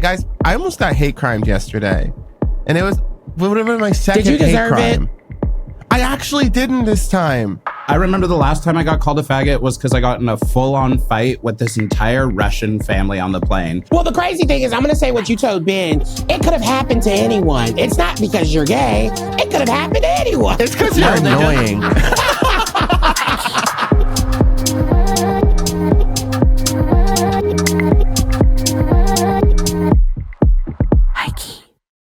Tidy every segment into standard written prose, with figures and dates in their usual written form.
Guys, I almost got hate crimed yesterday. And it would have been my second hate crime. Did you deserve it? I actually didn't this time. I remember the last time I got called a faggot was because I got in a full-on fight with this entire Russian family on the plane. Well, the crazy thing is, I'm going to say what you told Ben. It could have happened to anyone. It's not because you're gay. It could have happened to anyone. It's because you're annoying. HIGHKEY.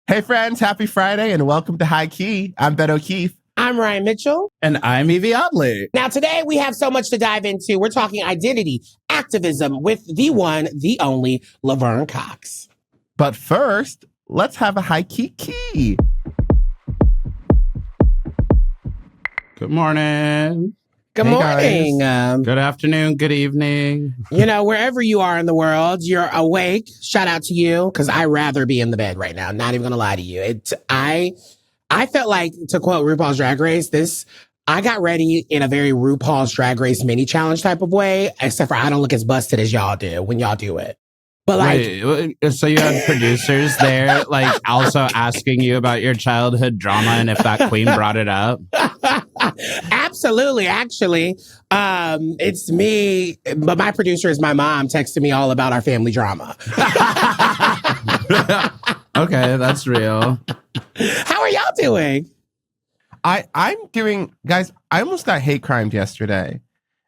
Hey friends, happy Friday and welcome to High Key. I'm Ben O'Keefe. I'm Ryan Mitchell. And I'm Evie Oddly. Now today we have so much to dive into. We're talking identity, activism with the one, the only Laverne Cox. But first, let's have a High Key. Good morning. Good morning. Good afternoon. Good evening. You know, wherever you are in the world, you're awake. Shout out to you, because I'd rather be in the bed right now. Not even going to lie to you. I felt like, to quote RuPaul's Drag Race, I got ready in a very RuPaul's Drag Race mini challenge type of way, except for I don't look as busted as y'all do when y'all do it. But wait, so you had producers there, like, also asking you about your childhood drama and if that queen brought it up? Absolutely. Actually, it's me, but my producer is my mom texting me all about our family drama. Okay, that's real. How are y'all doing? I'm doing, guys, I almost got hate crimed yesterday.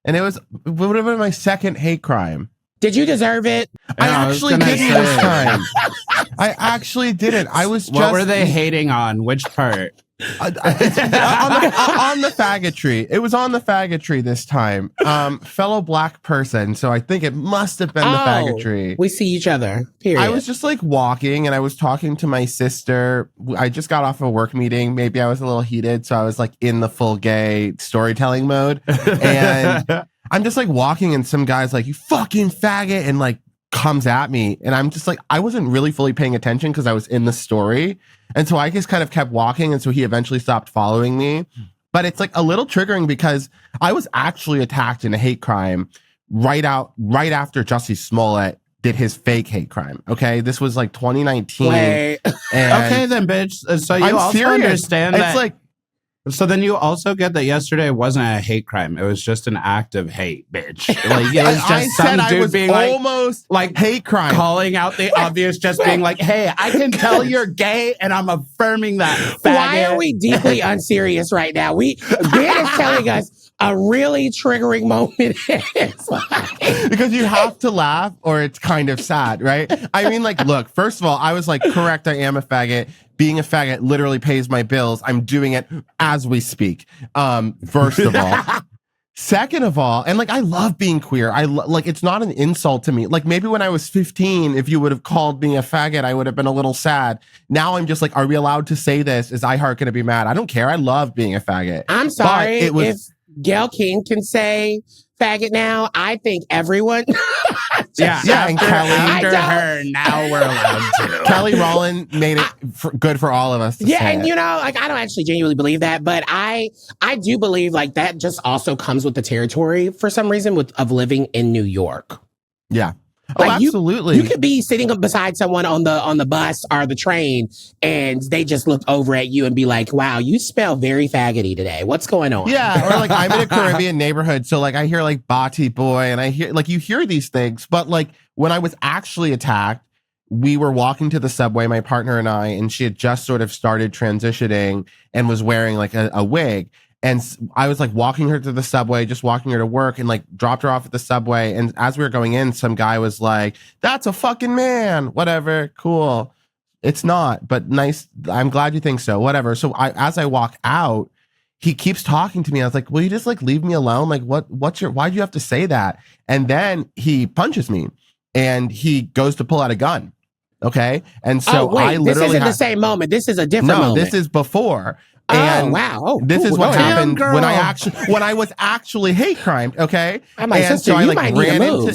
And it would have been my second hate crime. Did you deserve it? I actually didn't this time. I actually didn't. I was just... What were they hating on? Which part? on the faggotry. It was on the faggotry this time. Fellow black person, so I think it must have been the faggotry. We see each other, period. I was just like walking and I was talking to my sister. I just got off a work meeting. Maybe I was a little heated, so I was like in the full gay storytelling mode. And I'm just like walking and some guy's like, "You fucking faggot," and like comes at me. And I'm just like, I wasn't really fully paying attention because I was in the story. And so I just kind of kept walking. And so he eventually stopped following me. But it's like a little triggering because I was actually attacked in a hate crime right after Jussie Smollett did his fake hate crime. Okay. This was like 2019. Wait. Okay, then, bitch. So you also serious. Understand that. It's like, so then you also get that yesterday wasn't a hate crime. It was just an act of hate, bitch. Like, it was just some dude being almost like hate crime, calling out the obvious, just being like, "Hey, I can tell you're gay, and I'm affirming that." Faggot. Why are we deeply unserious right now? Ben is telling us a really triggering moment. Because you have to laugh or it's kind of sad, right? I mean, like, look, first of all, I was like, correct, I am a faggot. Being a faggot literally pays my bills. I'm doing it as we speak. First of all. Second of all, and like, I love being queer. Like, it's not an insult to me. Like, maybe when I was 15, if you would have called me a faggot, I would have been a little sad. Now I'm just like, are we allowed to say this? Is iHeart going to be mad? I don't care. I love being a faggot. I'm sorry. If Gayle King can say faggot now, I think everyone... Yeah, and Kelly after her, now we're allowed to. Kelly Rowland made it good for all of us to say and it. you know, like, I don't actually genuinely believe that, but I do believe like that just also comes with the territory for some reason of living in New York. Yeah. Like, absolutely. You could be sitting beside someone on the bus or the train, and they just look over at you and be like, "Wow, you smell very faggoty today. What's going on?" Yeah, or like I'm in a Caribbean neighborhood, so like I hear like Bati Boy, and I hear like you hear these things, but like when I was actually attacked, we were walking to the subway, my partner and I, and she had just sort of started transitioning and was wearing like a wig. And I was like walking her to the subway, just walking her to work, and like dropped her off at the subway. And as we were going in, some guy was like, "That's a fucking man." Whatever. Cool. It's not, but nice. I'm glad you think so. Whatever. So as I walk out, he keeps talking to me. I was like, "Will you just like leave me alone? Like why do you have to say that?" And then he punches me and he goes to pull out a gun. Okay. And so I literally this isn't the same moment. This is a different moment. This is before. And wow! This is what happened when I was actually hate crimed. Okay, sister, I like ran into.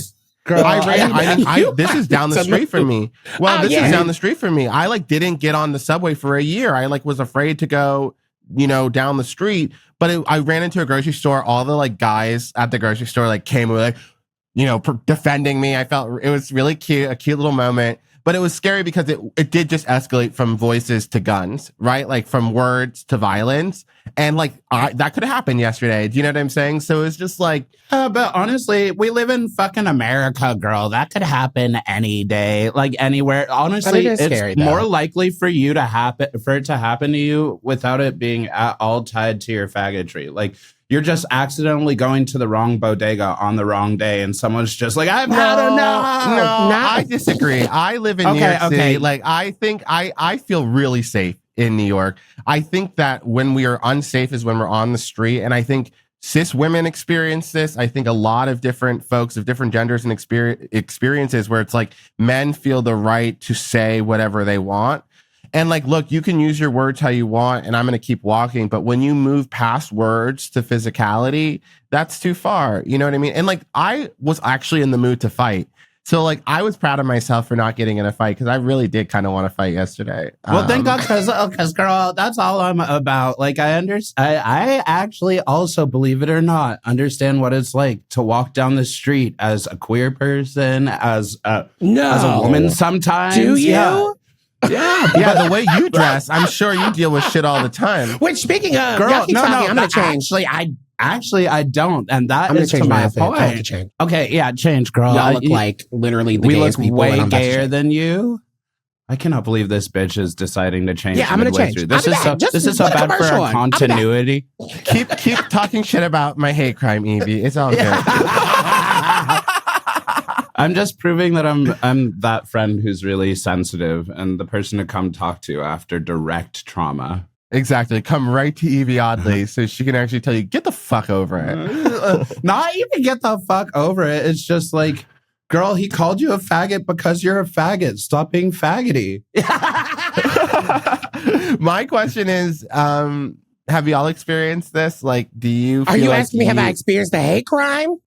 This is down the street from me. Well, this is down the street from me. I like didn't get on the subway for a year. I like was afraid to go, down the street. But I ran into a grocery store. All the like guys at the grocery store like came and were like, defending me. I felt it was really cute, a cute little moment. but it was scary because it did just escalate from voices to guns, right? Like from words to violence. And like that could have happened yesterday. Do you know what I'm saying? So it's just like, but honestly, we live in fucking America, girl. That could happen any day, like anywhere. Honestly, it's scary, more likely for it to happen to you without it being at all tied to your faggotry. Like you're just accidentally going to the wrong bodega on the wrong day, and someone's just like, "I've had enough." No, I disagree. I live in New York City. Like I think I feel really safe in New York. I think that when we are unsafe is when we're on the street. And I think cis women experience this. I think a lot of different folks of different genders and experiences where it's like men feel the right to say whatever they want. And like, look, you can use your words how you want, and I'm going to keep walking. But when you move past words to physicality, that's too far. You know what I mean? And like, I was actually in the mood to fight. So, like, I was proud of myself for not getting in a fight because I really did kind of want to fight yesterday. Well, thank God, because, girl, that's all I'm about. Like, I actually also, believe it or not, understand what it's like to walk down the street as a queer person, as a woman sometimes. Do you? Yeah. The way you dress, I'm sure you deal with shit all the time. Which, speaking of, girl, I'm going to change. Actually, I don't, and that is to my point. I have to change. Okay, yeah, change, girl. Y'all look like literally the gayest people. We look way gayer than you. I cannot believe this bitch is deciding to change. Yeah, I'm going to change. This is so bad for our continuity. Keep talking shit about my hate crime, Evie. It's all good. I'm just proving that I'm that friend who's really sensitive and the person to come talk to after direct trauma. Exactly. Come right to Evie Oddly so she can actually tell you, get the fuck over it. Not even get the fuck over it. It's just like, girl, he called you a faggot because you're a faggot. Stop being faggoty. My question is, have y'all experienced this? Like, do you feel Are you asking me, have I experienced a hate crime?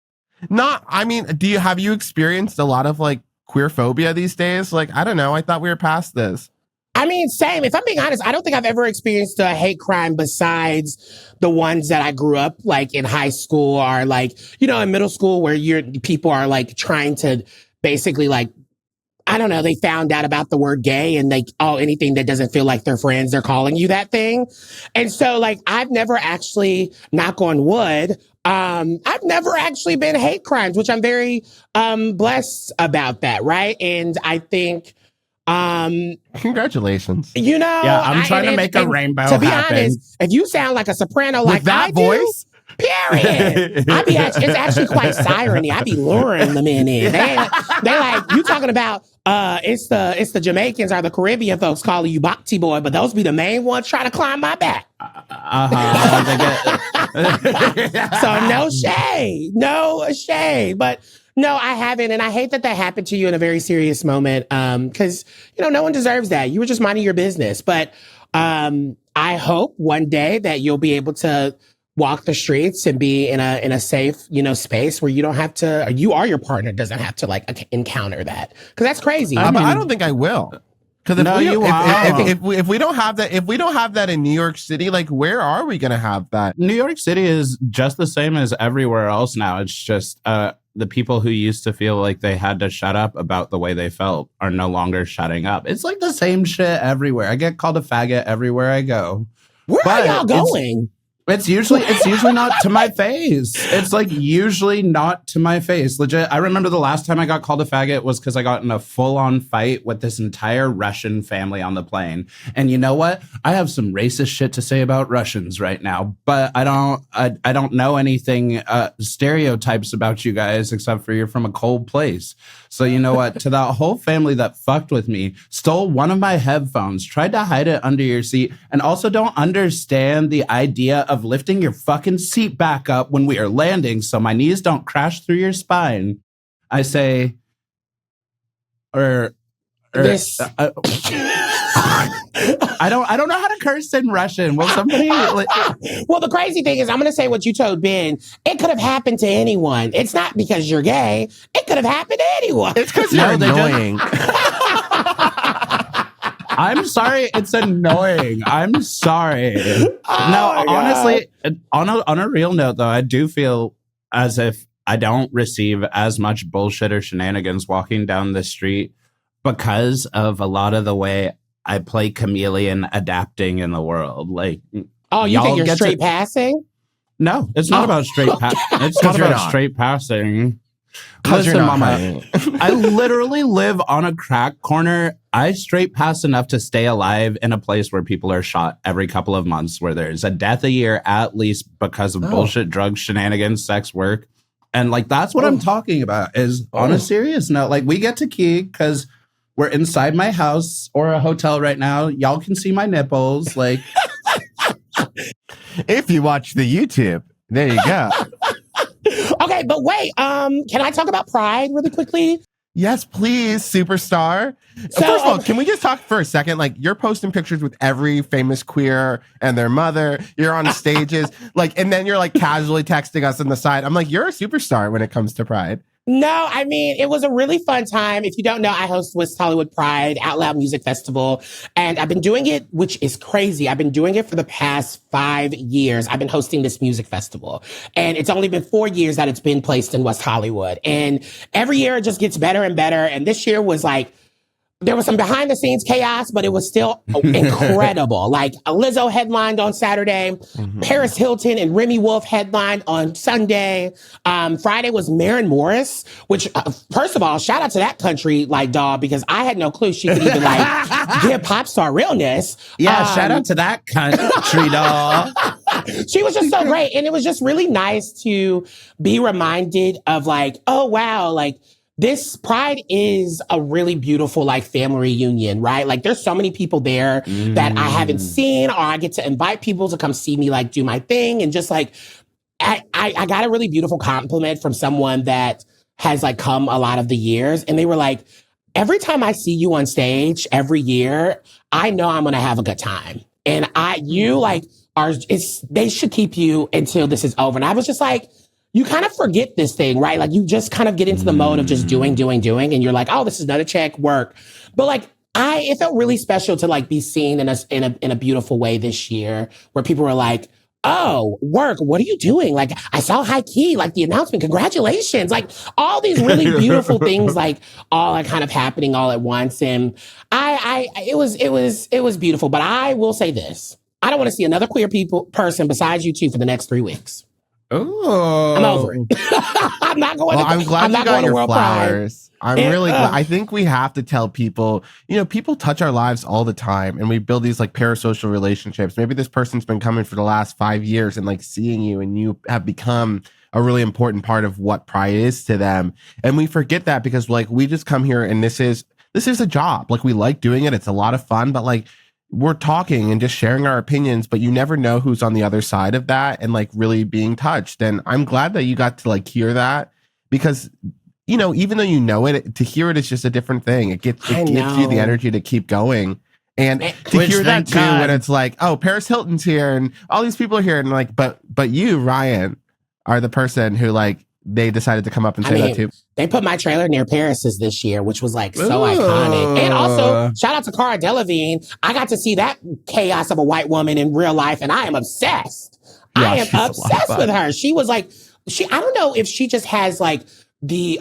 Not, I mean, have you experienced a lot of like queer phobia these days? Like, I don't know. I thought we were past this. I mean, same. If I'm being honest, I don't think I've ever experienced a hate crime besides the ones that I grew up like in high school or like, in middle school where people are like trying to basically like, I don't know, they found out about the word gay and anything that doesn't feel like their friends, they're calling you that thing. And so like, I've never actually, knock on wood, I've never actually been hate crimes, which I'm very blessed about that, right? And I think congratulations. Yeah, I'm trying to make a rainbow happen. To be honest, if you sound like a soprano like that voice, period. It's actually quite siren-y. I be luring the men in. They like, you talking about it's the Jamaicans or the Caribbean folks calling you Bhakti boy, but those be the main ones trying to climb my back. So no shade. But no, I haven't. And I hate that happened to you in a very serious moment. Cause no one deserves that. You were just minding your business. But, I hope one day that you'll be able to walk the streets and be in a safe, space where you don't have to, or you or your partner doesn't have to like encounter that. Cause that's crazy. But I don't think I will. Because if we don't have that in New York City, like where are we going to have that? New York City is just the same as everywhere else now. It's just the people who used to feel like they had to shut up about the way they felt are no longer shutting up. It's like the same shit everywhere. I get called a faggot everywhere I go. Where are y'all going? It's usually not to my face. It's like usually not to my face. Legit. I remember the last time I got called a faggot was because I got in a full-on fight with this entire Russian family on the plane. And you know what? I have some racist shit to say about Russians right now, but I don't know anything stereotypes about you guys except for you're from a cold place. So you know what? To that whole family that fucked with me, stole one of my headphones, tried to hide it under your seat, and also don't understand the idea of lifting your fucking seat back up when we are landing so my knees don't crash through your spine. I say, this. I don't know how to curse in Russian. Will somebody? Well, the crazy thing is, I'm going to say what you told Ben. It could have happened to anyone. It's not because you're gay. It could have happened to anyone. It's because you're annoying. I'm sorry. It's annoying. I'm sorry. No, honestly, on a real note, though, I do feel as if I don't receive as much bullshit or shenanigans walking down the street. because of a lot of the way I play chameleon adapting in the world. Like, oh, you think you're straight passing? No, it's not about straight passing. It's not about straight passing. Listen, Mama, I literally live on a crack corner. I straight pass enough to stay alive in a place where people are shot every couple of months, where there's a death a year at least because of bullshit, drugs, shenanigans, sex work. And like, that's what I'm talking about is on a serious note. Like, we get to key because we're inside my house or a hotel right now. Y'all can see my nipples. Like, if you watch the YouTube, there you go. Okay, but wait, can I talk about Pride really quickly? Yes, please, superstar. So, first of all, can we just talk for a second? Like, you're posting pictures with every famous queer and their mother. You're on stages, like, and then you're like casually texting us on the side. I'm like, you're a superstar when it comes to Pride. No, I mean, it was a really fun time. If you don't know, I host West Hollywood Pride Out Loud Music Festival. And I've been doing it, which is crazy. I've been doing it for the past 5 years. I've been hosting this music festival. And it's only been 4 years that it's been placed in West Hollywood. And every year it just gets better and better. And this year was like, there was some behind the scenes chaos, but it was still incredible. Like Lizzo headlined on Saturday, Paris Hilton and Remy Wolf headlined on Sunday. Friday was Maren Morris, which first of all, shout out to that country like dog, because I had no clue she could even like give pop star realness. Yeah, shout out to that country dog. She was just so great, and it was just really nice to be reminded of like, oh wow, like. This Pride is a really beautiful, like, family reunion, right? Like, there's so many people there that I haven't seen, or I get to invite people to come see me, like, do my thing. And just, like, I got a really beautiful compliment from someone that has, like, come a lot of the years. And they were like, every time I see you on stage every year, I know I'm going to have a good time. And you, like, they should keep you until this is over. And I was just like, you kind of forget this thing, right? Like you just kind of get into the mode of just doing. And you're like, oh, this is another check, work. But like, it felt really special to like be seen in a beautiful way this year where people were like, oh, work, what are you doing? Like I saw HIGHKEY, like the announcement, congratulations. Like all these really beautiful things, like all are kind of happening all at once. And it was beautiful. But I will say this, I don't want to see another queer person besides you two for the next 3 weeks. Oh, I'm over it. I'm not going. I'm glad you got your flowers. I'm really glad. I think we have to tell people, people touch our lives all the time and we build these like parasocial relationships. Maybe this person's been coming for the last 5 years and like seeing you and you have become a really important part of what Pride is to them. And we forget that because like we just come here and this is a job. Like we like doing it. It's a lot of fun, but like we're talking and just sharing our opinions, but you never know who's on the other side of that and like really being touched. And I'm glad that you got to like hear that because, even though it, to hear it is just a different thing. It gives you the energy to keep going. And to hear that too, when it's like, oh, Paris Hilton's here and all these people are here. And like, but you, Ryan, are the person who like, they decided to come up and say that too. They put my trailer near Paris's this year, which was like so iconic. And also, shout out to Cara Delevingne. I got to see that chaos of a white woman in real life, and I am obsessed. Yeah, I am obsessed with her. She was like, I don't know if she just has like the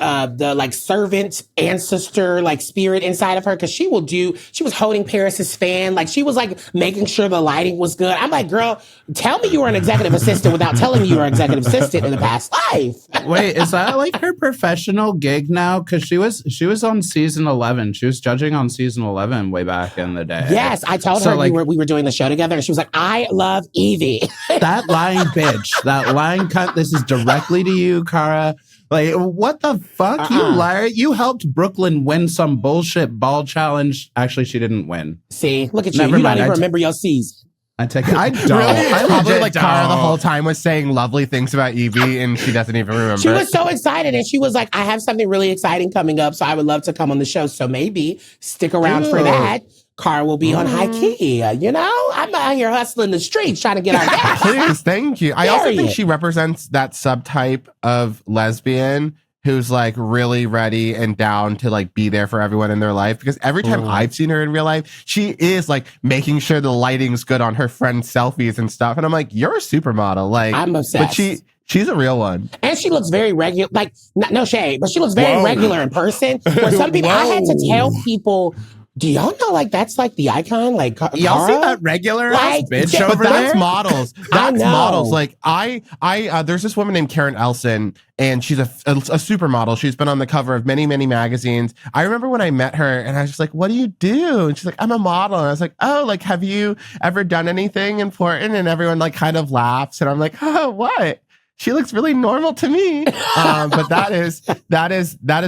like servant ancestor like spirit inside of her, because she was holding Paris's fan, like she was like making sure the lighting was good. I'm like, girl, tell me you were an executive assistant without telling me you were an executive assistant in the past life. Wait, is that like her professional gig now? Because she was on season 11. She was judging on season 11 way back in the day. Yes, I told her like, we were doing the show together, and she was like, I love Evie. That lying bitch, that lying cunt. This is directly to you, Cara. Like, what the fuck, you liar? You helped Brooklyn win some bullshit ball challenge. Actually, she didn't win. See, look at you. You don't even remember your season. I don't. Really? I probably like Cara the whole time was saying lovely things about Evie and she doesn't even remember. She was so excited and she was like, I have something really exciting coming up, so I would love to come on the show. So maybe stick around for that. Cara will be on HIGHKEY. I'm out here hustling the streets trying to get our gas. Please, thank you. I also think she represents that subtype of lesbian who's like really ready and down to like be there for everyone in their life. Because every time I've seen her in real life, she is like making sure the lighting's good on her friends' selfies and stuff. And I'm like, you're a supermodel. Like, I'm obsessed. But She's a real one. And she looks very regular, like, no shade, but she looks very regular in person. For some people, I had to tell people, do y'all know, like, that's like the icon? Like, y'all Cara? see that regular ass bitch But over that's there? models. That's models. Like, there's this woman named Karen Elson, and she's a supermodel. She's been on the cover of many, many magazines. I remember when I met her, and I was just like, what do you do? And she's like, I'm a model. And I was like, oh, like, have you ever done anything important? And everyone, like, kind of laughs. And I'm like, oh, what? She looks really normal to me. But that is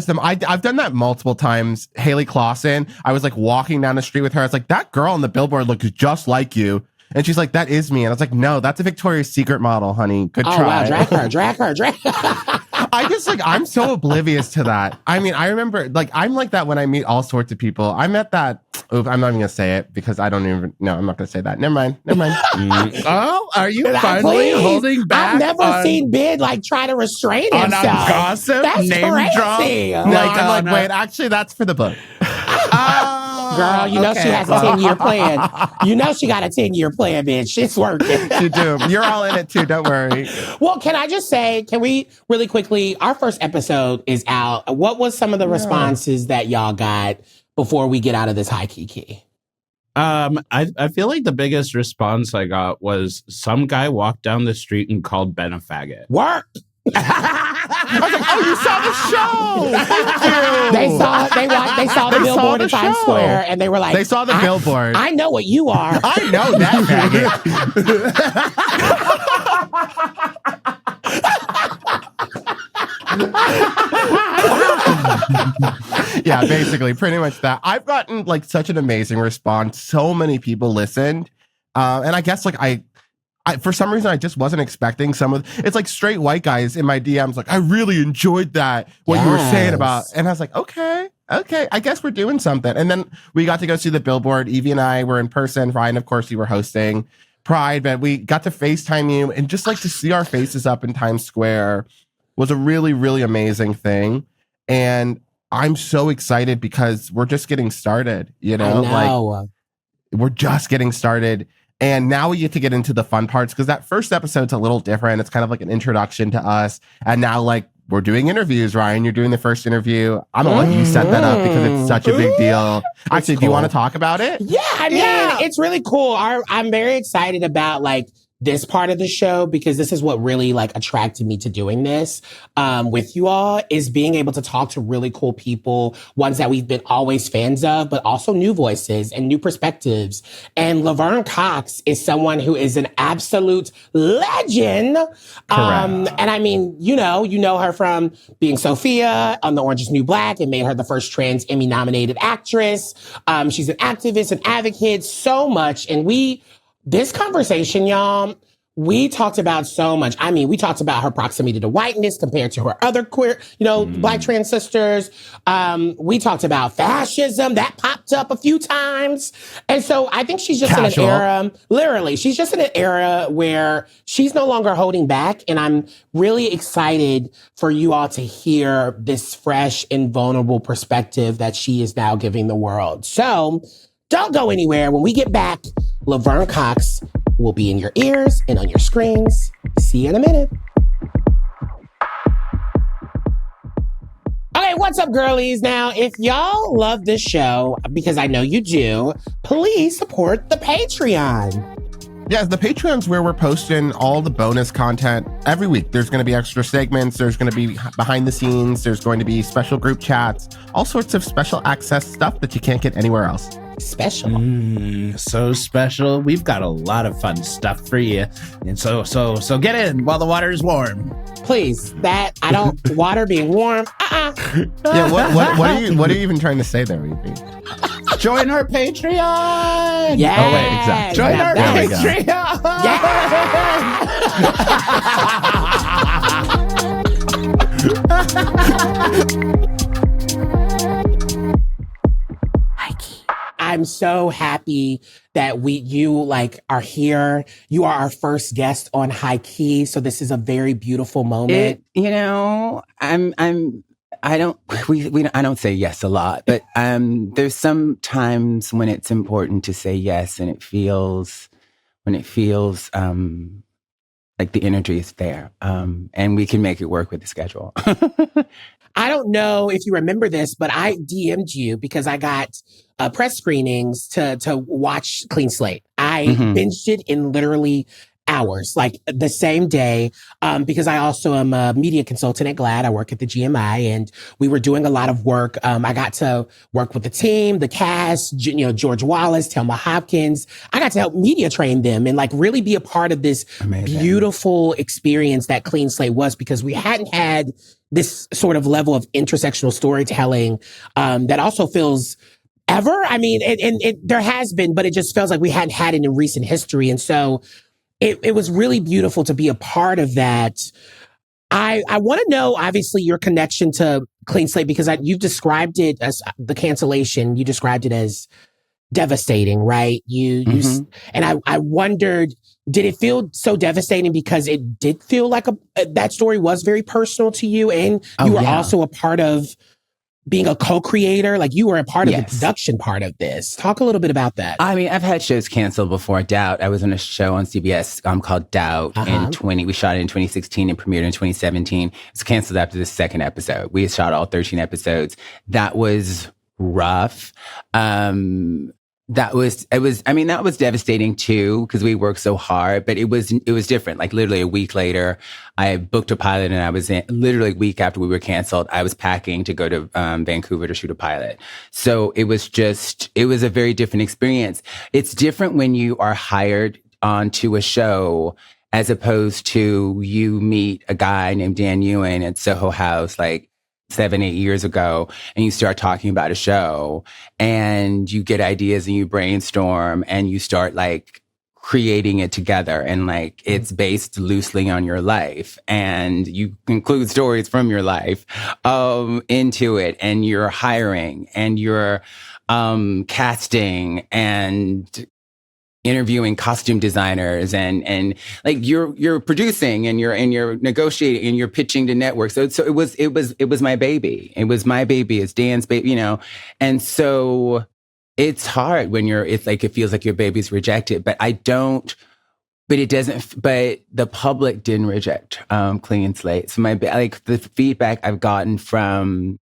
them. I've done that multiple times. Haley Clausen, I was like walking down the street with her. I was like, that girl on the billboard looks just like you. And she's like, that is me. And I was like, no, that's a Victoria's Secret model, honey. Good try. Oh, wow. Drag her. I just like, I'm so oblivious to that. I mean, I remember, like, I'm like that when I meet all sorts of people. I met that. I'm not even going to say it because I don't even, no, I'm not going to say that. Never mind. Oh, are you finally holding back? I've never seen Bid like try to restrain on himself. a gossip That's name crazy. drop. I'm like, wait, actually, that's for the book. Girl, you know she has a 10-year plan. You know she got a 10-year plan, bitch. It's working. You do. You're all in it too. Don't worry. Well, can I just say, can we really quickly, our first episode is out. What was some of the responses that y'all got before we get out of this high key? I feel like the biggest response I got was some guy walked down the street and called Ben a faggot. Work. I was like, oh, you saw the show. Thank you. They saw the billboard in Times Square, and they were like, they saw the billboard. I know what you are. I know that faggot. Yeah, basically, pretty much that. I've gotten like such an amazing response. So many people listened, and I guess like I for some reason, I just wasn't expecting some of it's like straight white guys in my DMs. Like, I really enjoyed that, what you were saying about. And I was like, okay, I guess we're doing something. And then we got to go see the billboard. Evie and I were in person. Ryan, of course, you were hosting Pride, but we got to FaceTime you and just like to see our faces up in Times Square was a really, really amazing thing. And I'm so excited because we're just getting started, you know? Like we're just getting started. And now we get into the fun parts because that first episode's a little different. It's kind of like an introduction to us. And now, like, we're doing interviews, Ryan. You're doing the first interview. I'm going to let you set that up because it's such a big deal. Actually, do you want to talk about it? Yeah, I mean, it's really cool. I'm very excited about, like, this part of the show because this is what really like attracted me to doing this with you all is being able to talk to really cool people, ones that we've been always fans of, but also new voices and new perspectives. And Laverne Cox is someone who is an absolute legend. And I mean, you know her from being Sophia on The Orange is the New Black and made her the first trans Emmy nominated actress. She's an activist and advocate so much. And this conversation, y'all, we talked about so much. I mean, we talked about her proximity to whiteness compared to her other queer, Black trans sisters. We talked about fascism. That popped up a few times. And so I think she's just in an era, literally, she's just in an era where she's no longer holding back. And I'm really excited for you all to hear this fresh and vulnerable perspective that she is now giving the world. So don't go anywhere. When we get back, Laverne Cox will be in your ears and on your screens. See you in a minute. Okay, what's up, girlies? Now, if y'all love this show, because I know you do, please support the Patreon. Yeah, the Patreon's where we're posting all the bonus content every week. There's going to be extra segments. There's going to be behind the scenes. There's going to be special group chats, all sorts of special access stuff that you can't get anywhere else. Special. So special. We've got a lot of fun stuff for you. And so get in while the water is warm. Please, water being warm. Yeah, what are you even trying to say there, Evie? Join our Patreon. Yeah. Oh, wait, exactly. Join our Patreon. I'm so happy that you are here. You are our first guest on High Key, so this is a very beautiful moment. I don't say yes a lot, but there's some times when it's important to say yes, and it feels like the energy is there. And we can make it work with the schedule. I don't know if you remember this, but I DM'd you because I got press screenings to watch Clean Slate. I binged it in literally hours, like the same day, because I also am a media consultant at GLAAD. I work at the GMI, and we were doing a lot of work. I got to work with the team, the cast, George Wallace, Thelma Hopkins. I got to help media train them and like really be a part of this beautiful experience that Clean Slate was, because we hadn't had this sort of level of intersectional storytelling that also feels ever. I mean, there has been, but it just feels like we hadn't had it in recent history. And so it was really beautiful to be a part of that. I want to know, obviously, your connection to Clean Slate, because you've described it as the cancellation. You described it as devastating, right? And I wondered, did it feel so devastating because it did feel like that story was very personal to you, and you were also a part of being a co-creator? Like, you were a part of the production part of this. Talk a little bit about that. I mean, I've had shows canceled before. Doubt. I was on a show on CBS called Doubt we shot it in 2016 and premiered in 2017. It was canceled after the second episode. We had shot all 13 episodes. That was rough. That was devastating too, because we worked so hard, but it was different. Like literally a week later, I booked a pilot, and I was literally a week after we were canceled, I was packing to go to Vancouver to shoot a pilot. So it was a very different experience. It's different when you are hired onto a show as opposed to you meet a guy named Dan Ewan at Soho House, like 7-8 years ago, and you start talking about a show, and you get ideas, and you brainstorm, and you start like creating it together, and like it's based loosely on your life, and you include stories from your life into it, and you're hiring, and you're casting, and interviewing costume designers, and like you're producing, and you're negotiating, and you're pitching to networks. So it was my baby. It was my baby. It's Dan's baby, and so it's hard when it feels like your baby's rejected, but the public didn't reject Clean Slate. So the feedback I've gotten from,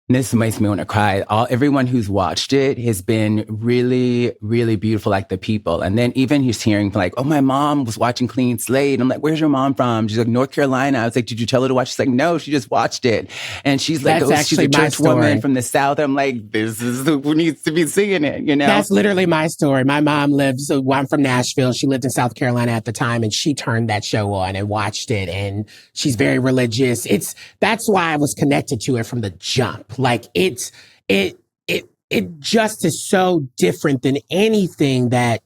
and this makes me want to cry. Everyone who's watched it has been really, really beautiful, like the people. And then even just hearing like, oh, my mom was watching Clean Slate. And I'm like, where's your mom from? She's like, North Carolina. I was like, did you tell her to watch? She's like, no, she just watched it. And she's like, she's a church woman from the South. I'm like, this is who needs to be singing it, That's literally my story. My mom I'm from Nashville. She lived in South Carolina at the time, and she turned that show on and watched it. And she's very religious. That's why I was connected to it from the jump. Like it just is so different than anything that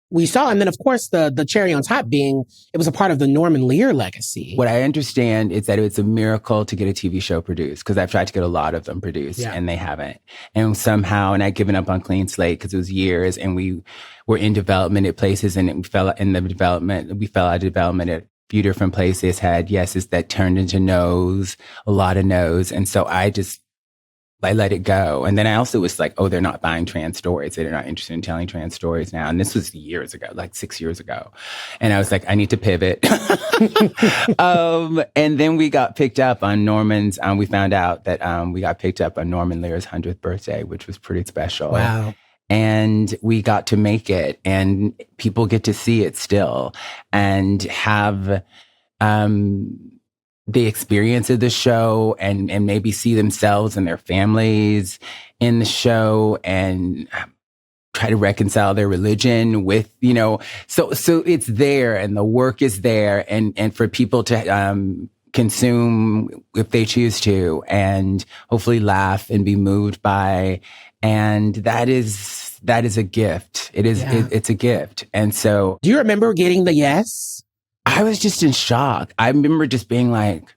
we saw. And then, of course, the cherry on top being it was a part of the Norman Lear legacy. What I understand is that it's a miracle to get a TV show produced, because I've tried to get a lot of them produced and they haven't. And somehow, and I'd given up on Clean Slate because it was years, and we were in development at places, and we fell out of development at few different places, had yeses that turned into no's, a lot of no's. And so I let it go. And then I also was like, oh, they're not buying trans stories. They're not interested in telling trans stories now. And this was years ago, like 6 years ago. And I was like, I need to pivot. And then we got picked up on Norman's, we found out that we got picked up on Norman Lear's 100th birthday, which was pretty special. Wow. And we got to make it, and people get to see it still and have the experience of the show, and maybe see themselves and their families in the show, and try to reconcile their religion with, so it's there, and the work is there, and for people to consume if they choose to, and hopefully laugh and be moved by. And that is a gift. It is, it's a gift. And so. Do you remember getting the yes? I was just in shock. I remember just being like,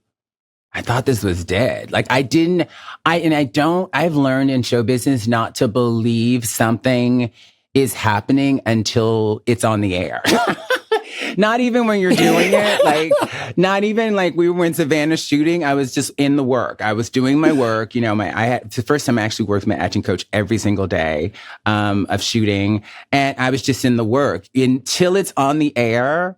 I thought this was dead. Like I've learned in show business not to believe something is happening until it's on the air. Not even when you're doing it. Like, not even like we were in Savannah shooting. I was just in the work. I was doing my work. You know, it's the first time I actually worked with my acting coach every single day of shooting. And I was just in the work until it's on the air.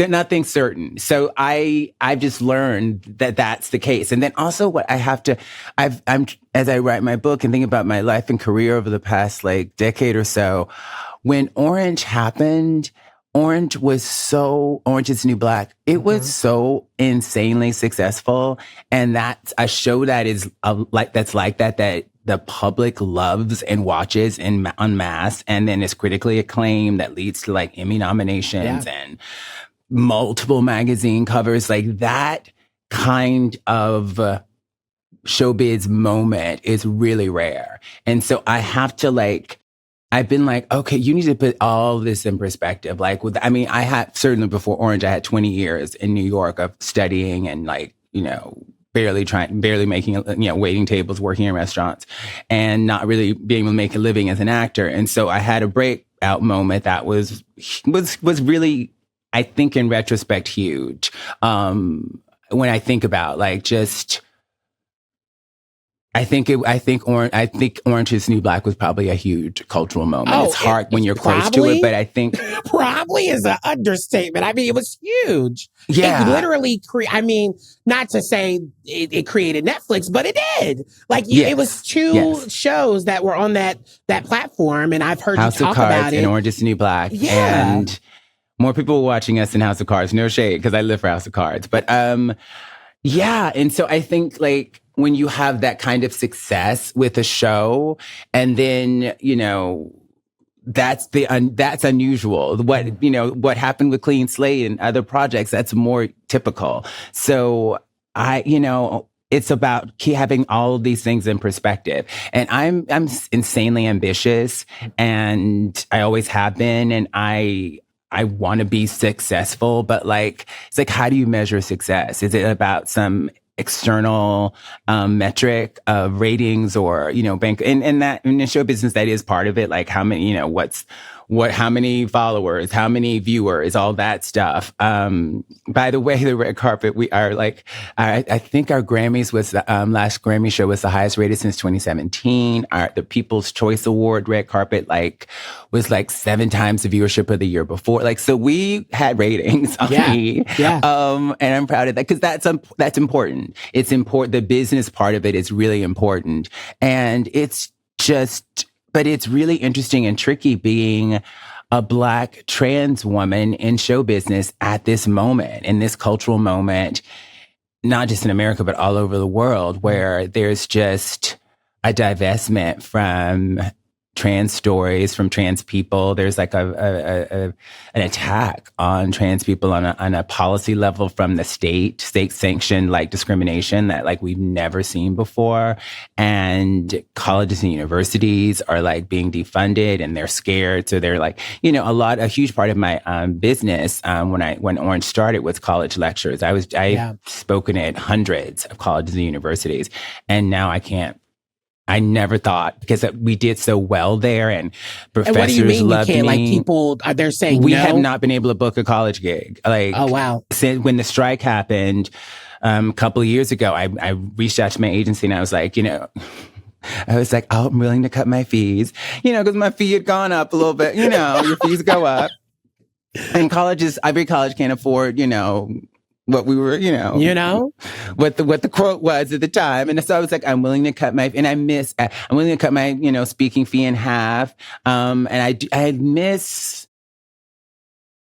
Nothing's certain. So I've just learned that that's the case. And then also what I have to, as I write my book and think about my life and career over the past like decade or so, when Orange happened, Orange is the New Black. It was so insanely successful. And that's a show that is like that the public loves and watches en masse, and then is critically acclaimed, that leads to like Emmy nominations and multiple magazine covers. Like that kind of showbiz moment is really rare. And so I have to I've been like, okay, you need to put all this in perspective. Like I had certainly before Orange, I had 20 years in New York of studying and barely making, waiting tables, working in restaurants, and not really being able to make a living as an actor. And so I had a breakout moment that was really, I think in retrospect, huge. When I think about I think Orange is the New Black was probably a huge cultural moment. It's hard when you're close to it, but I think probably is an understatement. I mean, it was huge. Yeah, it literally not to say it created Netflix, but it did. It was two shows that were on that platform, and I've heard House you of talk Cards about it. And Orange is the New Black, and more people were watching us than House of Cards. No shade, because I live for House of Cards, but yeah, and so I think when you have that kind of success with a show, and then, that's unusual. What happened with Clean Slate and other projects, that's more typical. So it's about having all of these things in perspective. And I'm insanely ambitious, and I always have been, and I want to be successful, but it's like, how do you measure success? Is it about some external metric of ratings or bank? And that in the show business, that is part of it. Like how many, how many followers, how many viewers, all that stuff. By the way, the red carpet, we are I think our Grammys was the last Grammy show was the highest rated since 2017. The People's Choice Award red carpet was 7 times the viewership of the year before. So we had ratings on me. Yeah. And I'm proud of that, because that's important. It's important. The business part of it is really important. And but it's really interesting and tricky being a Black trans woman in show business at this moment, in this cultural moment, not just in America, but all over the world, where there's just a divestment from trans stories, from trans people. There's an attack on trans people on a policy level from the state sanctioned discrimination that we've never seen before. And colleges and universities are being defunded, and they're scared. So they're a huge part of my business when Orange started was college lectures. I've spoken at hundreds of colleges and universities, and now I never thought, because we did so well there, and professors loved me. And what do you mean you can't? People, they're saying we no? have not been able to book a college gig. Oh, wow. Since when the strike happened a couple of years ago, I reached out to my agency, and I was like, I'm willing to cut my fees, because my fee had gone up a little bit. Your fees go up. And every college can't afford, what we were, what the quote was at the time. And so I was like, I'm willing to cut I'm willing to cut my, speaking fee in half. And I miss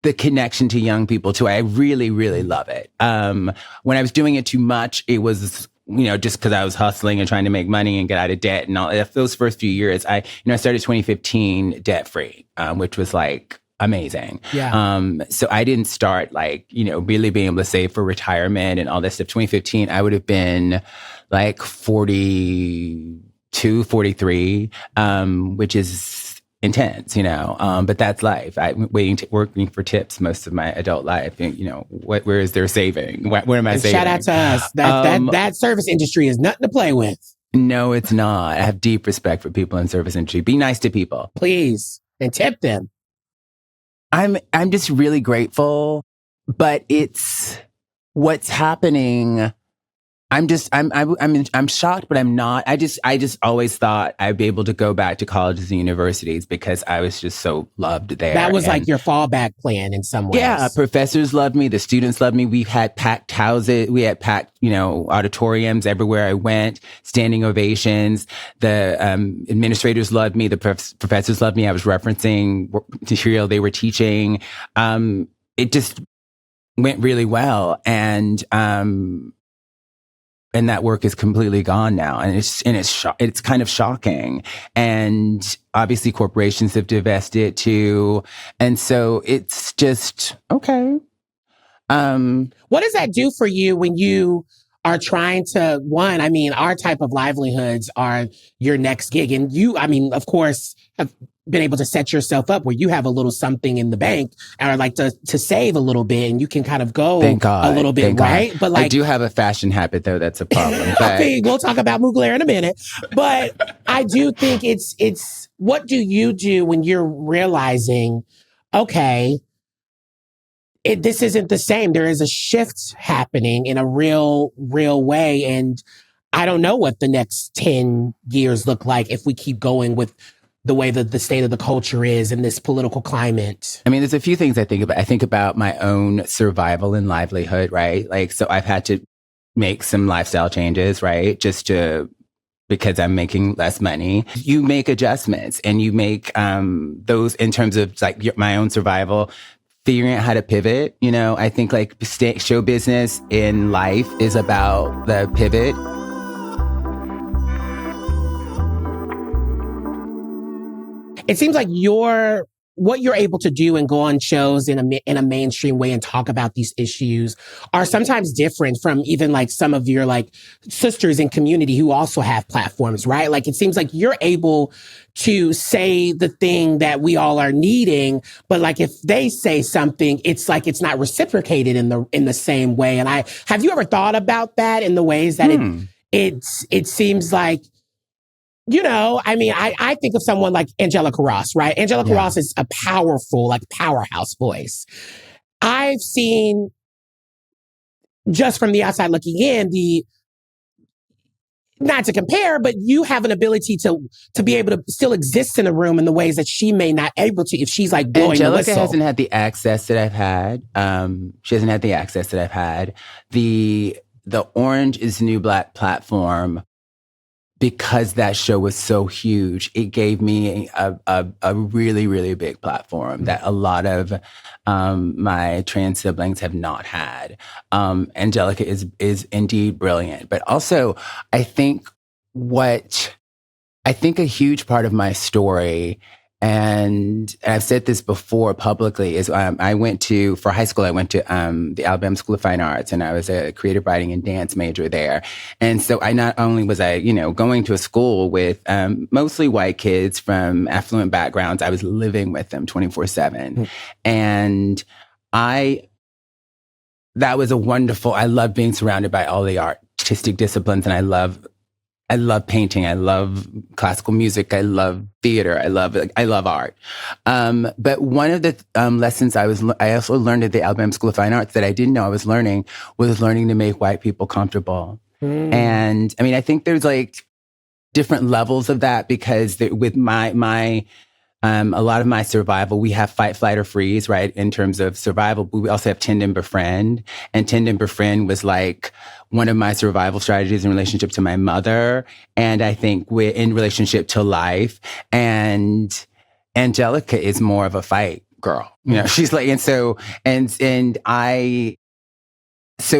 the connection to young people too. I really, really love it. When I was doing it too much, it was, just because I was hustling and trying to make money and get out of debt and all. Those first few years, I started 2015 debt free, which was amazing. Yeah. So I didn't start really being able to save for retirement and all that stuff. 2015, I would have been 42, 43, which is intense, but that's life. I'm working for tips most of my adult life. And, where is their saving? Where am I saving? Shout out to us. That service industry is nothing to play with. No, it's not. I have deep respect for people in service industry. Be nice to people. Please. And tip them. I'm just really grateful, but it's what's happening. I'm shocked, but I'm not. I just always thought I'd be able to go back to colleges and universities because I was just so loved there. That was like your fallback plan in some ways. Yeah, professors loved me. The students loved me. We had packed houses. We had packed, auditoriums everywhere I went, standing ovations. The administrators loved me. The professors loved me. I was referencing material they were teaching. It just went really well. And that work is completely gone now, and it's kind of shocking. And obviously, corporations have divested too, and so it's just okay. What does that do for you when you are trying to, our type of livelihoods are your next gig, and you, of course, have been able to set yourself up where you have a little something in the bank or like to save a little bit, and you can kind of go a little bit, right? But I do have a fashion habit though. That's a problem. But we'll talk about Mugler in a minute, but I do think it's what do you do when you're realizing, okay, this isn't the same. There is a shift happening in a real way. And I don't know what the next 10 years look like if we keep going with the way that the state of the culture is in this political climate. There's a few things I think about. I think about my own survival and livelihood, right? Like, so I've had to make some lifestyle changes, right? Because I'm making less money. You make adjustments and you make those in terms of like my own survival, figuring out how to pivot. I think like show business in life is about the pivot. It seems like what you're able to do and go on shows in a mainstream way and talk about these issues are sometimes different from even like some of your like sisters in community who also have platforms, right? Like it seems like you're able to say the thing that we all are needing, but like if they say something, it's like it's not reciprocated in the same way. And have you ever thought about that in the ways that it seems like, I think of someone like Angelica Ross, right? Angelica Ross is a powerful, like powerhouse voice. I've seen, just from the outside looking in, not to compare, but you have an ability to be able to still exist in a room in the ways that she may not able to if she's like blowing the whistle. Angelica hasn't had the access that I've had. She hasn't had the access that I've had. The Orange is the New Black platform, because that show was so huge, it gave me a really, really big platform that a lot of my trans siblings have not had. Angelica is indeed brilliant. But also, I think a huge part of my story, and I've said this before publicly, is for high school, I went to the Alabama School of Fine Arts, and I was a creative writing and dance major there. And so I not only was going to a school with mostly white kids from affluent backgrounds, I was living with them 24/7. And that was I love being surrounded by all the artistic disciplines, and I love painting. I love classical music. I love theater. I love art. But one of the lessons I also learned at the Alabama School of Fine Arts that I didn't know I was learning to make white people comfortable. And I think there's like different levels of that, because with my a lot of my survival, we have fight, flight, or freeze, right? In terms of survival, but we also have tend and befriend. And tend and befriend was like one of my survival strategies in relationship to my mother. And I think we're in relationship to life. And Angelica is more of a fight girl. She's like, so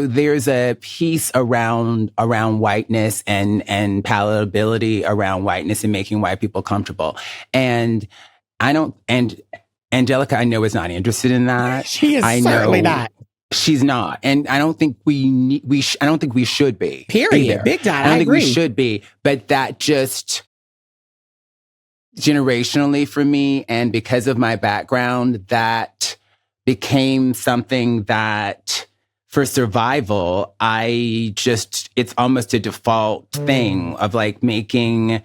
there's a piece around whiteness and palatability around whiteness and making white people comfortable. And Angelica, I know, is not interested in that. She is certainly not. She's not. And I don't think I don't think we should be. Period. Either. Big time. I don't think we should be. But that just generationally for me, and because of my background, that became something that for survival, it's almost a default thing of like making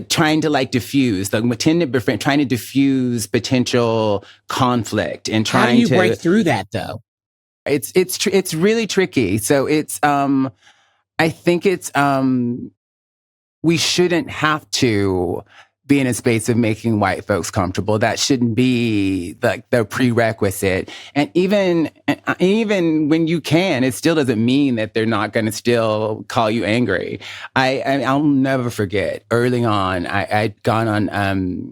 trying to like diffuse, like trying to diffuse potential conflict and trying How do you break through that though? It's really tricky. So I think we shouldn't have to be in a space of making white folks comfortable. That shouldn't be like the prerequisite. And even when you can, it still doesn't mean that they're not going to still call you angry. I'll never forget early on, I'd gone on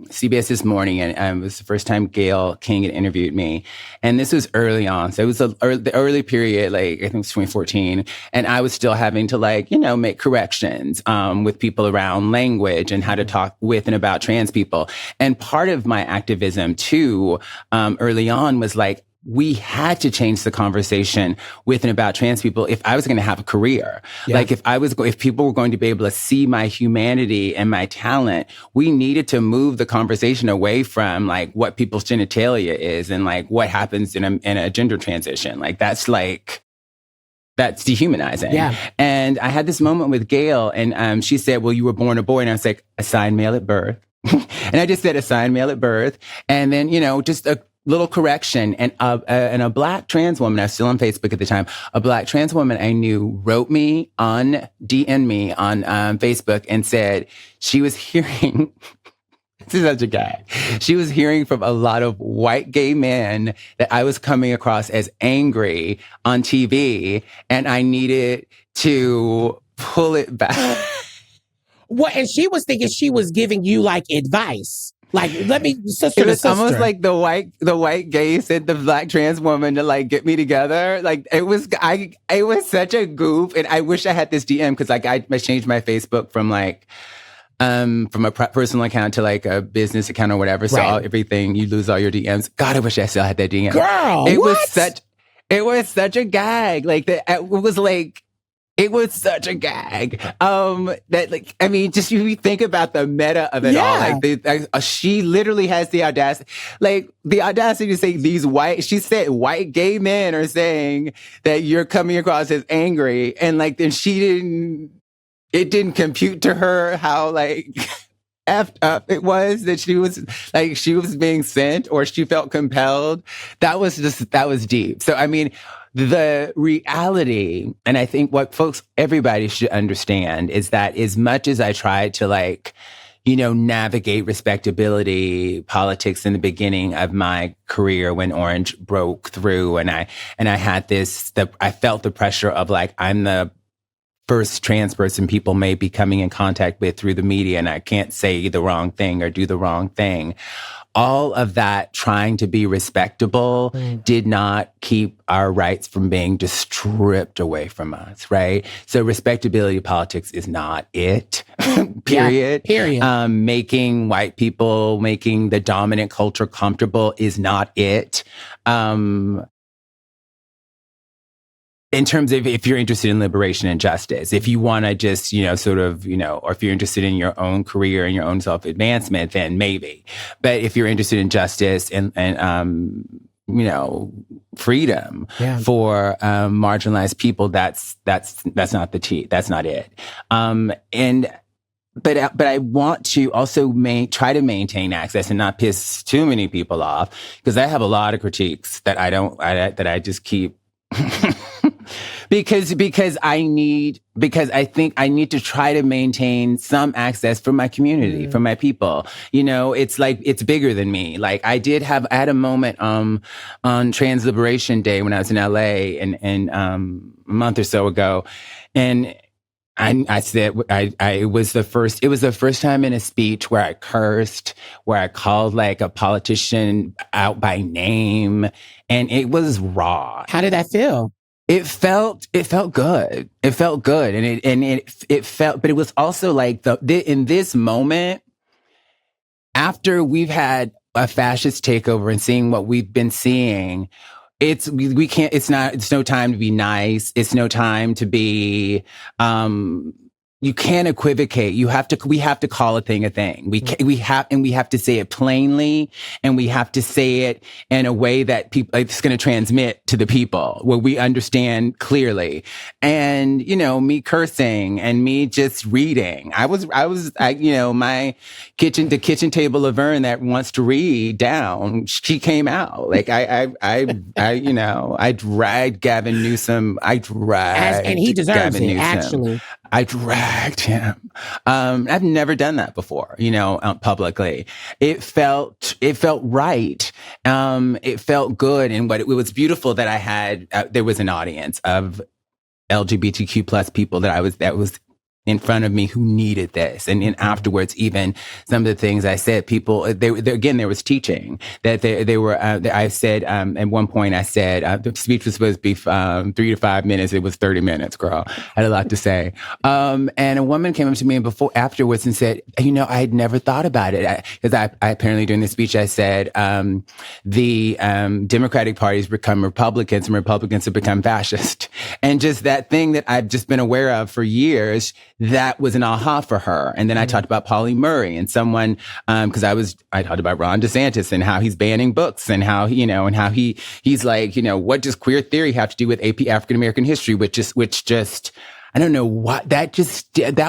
CBS This Morning, and it was the first time Gayle King had interviewed me. And this was early on. So it was the early period, like I think it was 2014. And I was still having to make corrections with people around language and how to talk with and about trans people. And part of my activism too, early on was like, we had to change the conversation with and about trans people if I was going to have a career. Yeah. Like if people were going to be able to see my humanity and my talent, we needed to move the conversation away from like what people's genitalia is and like what happens in a gender transition. Like that's dehumanizing. Yeah. And I had this moment with Gayle, and she said, well, you were born a boy. And I was like, assigned male at birth. And I just said assigned male at birth. And then, just a little correction. And a Black trans woman, I was still on Facebook at the time, a Black trans woman I knew wrote me DM'd me on Facebook and said she was hearing... This is such a guy. She was hearing from a lot of white gay men that I was coming across as angry on TV, and I needed to pull it back. What? And she was thinking she was giving you like advice. Like, let me, sister. It was almost like the white gay sent the Black trans woman to like get me together. Like it was such a goof, and I wish I had this DM because like I changed my Facebook from like. From a personal account to like a business account or whatever. So everything, you lose all your DMs. God, I wish I still had that DM. Girl, it was such a gag. Like it was such a gag. That like, I mean, just you think about the meta of it all. Like she literally has the audacity to say she said white gay men are saying that you're coming across as angry. And like, then it didn't compute to her how like effed up it was that she was being sent or she felt compelled. That was deep. So, I mean, the reality, and I think what everybody should understand is that as much as I tried to like, navigate respectability politics in the beginning of my career when Orange broke through and I had I felt the pressure of like, I'm the first trans person people may be coming in contact with through the media, and I can't say the wrong thing or do the wrong thing. All of that trying to be respectable did not keep our rights from being just stripped away from us, right? So respectability politics is not it, period. Yeah, period. Making white people, making the dominant culture comfortable is not it. In terms of if you're interested in liberation and justice, if you want to just, or if you're interested in your own career and your own self-advancement, then maybe. But if you're interested in justice and freedom for marginalized people, that's not that's not it. But I want to also try to maintain access and not piss too many people off, because I have a lot of critiques that I just keep because I think I need to try to maintain some access for my community, for my people. It's like, it's bigger than me. Like I had a moment, on Trans Liberation Day when I was in LA and a month or so ago. And I said, it was the first time in a speech where I cursed, where I called like a politician out by name, and it was raw. How did that feel? It felt good. It felt good. And it felt, but it was also like in this moment, after we've had a fascist takeover and seeing what we've been seeing, it's no time to be nice. It's no time to be, you can't equivocate. We have to call a thing a thing. We have to say it plainly, and we have to say it in a way that it's going to transmit to the people where we understand clearly. And, me cursing and me just reading. My the kitchen table Laverne that wants to read down, she came out. Like I dragged Gavin Newsom. And he deserves Gavin it, Newsom. actually. I dragged him. I've never done that before, publicly. It felt right. It felt good. And it was beautiful that there was an audience of LGBTQ plus people that was in front of me who needed this. And then afterwards, even some of the things I said, people, there was teaching that I said, at one point I said, the speech was supposed to be 3 to 5 minutes. It was 30 minutes, girl. I had a lot to say. And a woman came up to me afterwards and said, I had never thought about it. Because I apparently during the speech, I said, the Democratic Party's become Republicans and Republicans have become fascist. And just that thing that I've just been aware of for years, that was an aha for her. And then I talked about Polly Murray and someone, cause I talked about Ron DeSantis and how he's banning books and how, he's like, what does queer theory have to do with AP African American history? Which just, I don't know what that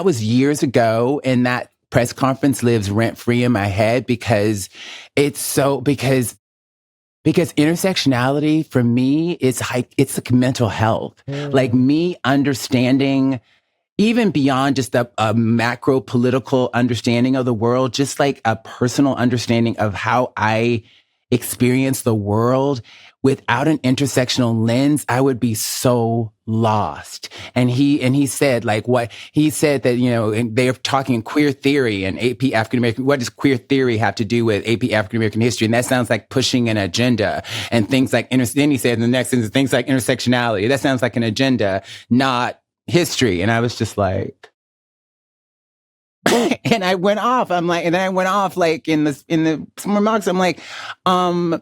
was years ago. And that press conference lives rent free in my head because intersectionality for me is it's like mental health. Like me understanding even beyond just a macro political understanding of the world, just like a personal understanding of how I experience the world. Without an intersectional lens, I would be so lost. And he said, that, they're talking queer theory and AP African American. What does queer theory have to do with AP African American history? And that sounds like pushing an agenda and things like, then he said in the next sentence, things like intersectionality. That sounds like an agenda, not history. And I was just like, and I went off. I'm like, and then I went off like in the some remarks. I'm like,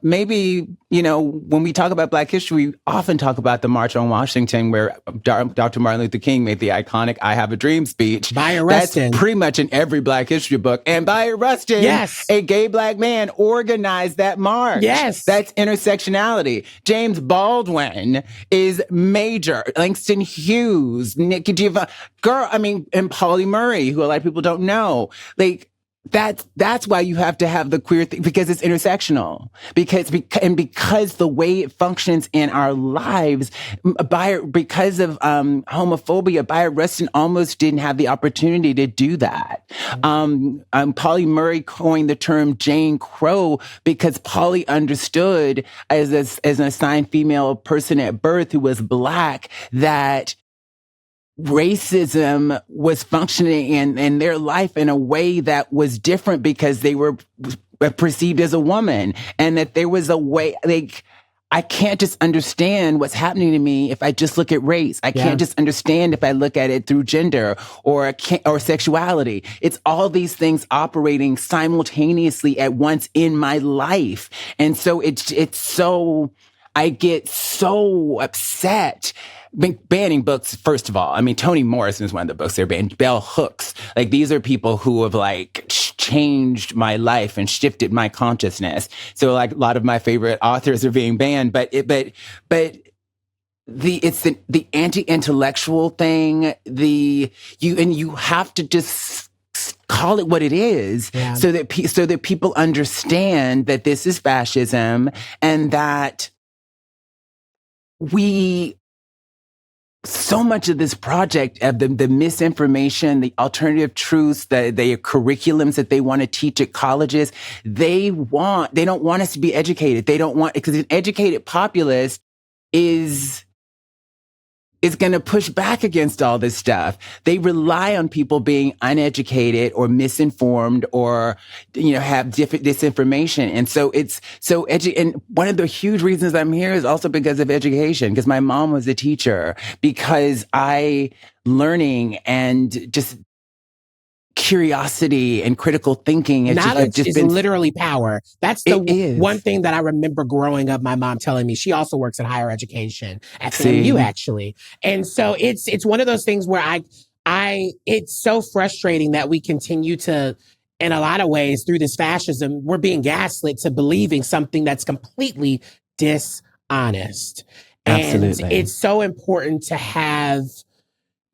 maybe, when we talk about Black history, we often talk about the March on Washington where Dr. Martin Luther King made the iconic "I Have a Dream" speech. By arresting. That's pretty much in every Black history book. And by arresting a gay Black man organized that march. Yes. That's intersectionality. James Baldwin is major. Langston Hughes, Nikki Giovanni, and Polly Murray, who a lot of people don't know. Like, that's why you have to have the queer thing, because it's intersectional. Because the way it functions in our lives, because of homophobia, Bayard Rustin almost didn't have the opportunity to do that. Polly Murray coined the term Jane Crow because Polly understood as an assigned female person at birth who was Black that racism was functioning in their life in a way that was different because they were perceived as a woman, and that there was a way, like, I can't just understand what's happening to me if I just look at race. I can't just understand if I look at it through gender or sexuality. It's all these things operating simultaneously at once in my life. And so I get so upset. Banning books, first of all. Toni Morrison is one of the books they're banning. Bell Hooks. Like, these are people who have changed my life and shifted my consciousness. So like a lot of my favorite authors are being banned, but it's the anti-intellectual thing, you have to just call it what it is, so that people understand that this is fascism and that so much of this project of the misinformation, the alternative truths, the curriculums that they want to teach at colleges, they don't want us to be educated. They don't want, because an educated populace is going to push back against all this stuff. They rely on people being uneducated or misinformed or, have disinformation. And so and one of the huge reasons I'm here is also because of education, because my mom was a teacher, because learning and just curiosity and critical thinking. Knowledge is literally power. That's the one thing that I remember growing up, my mom telling me. She also works in higher education at FAMU, actually. And so it's one of those things where it's so frustrating that we continue to, in a lot of ways, through this fascism, we're being gaslit to believing something that's completely dishonest. Absolutely. And it's so important to have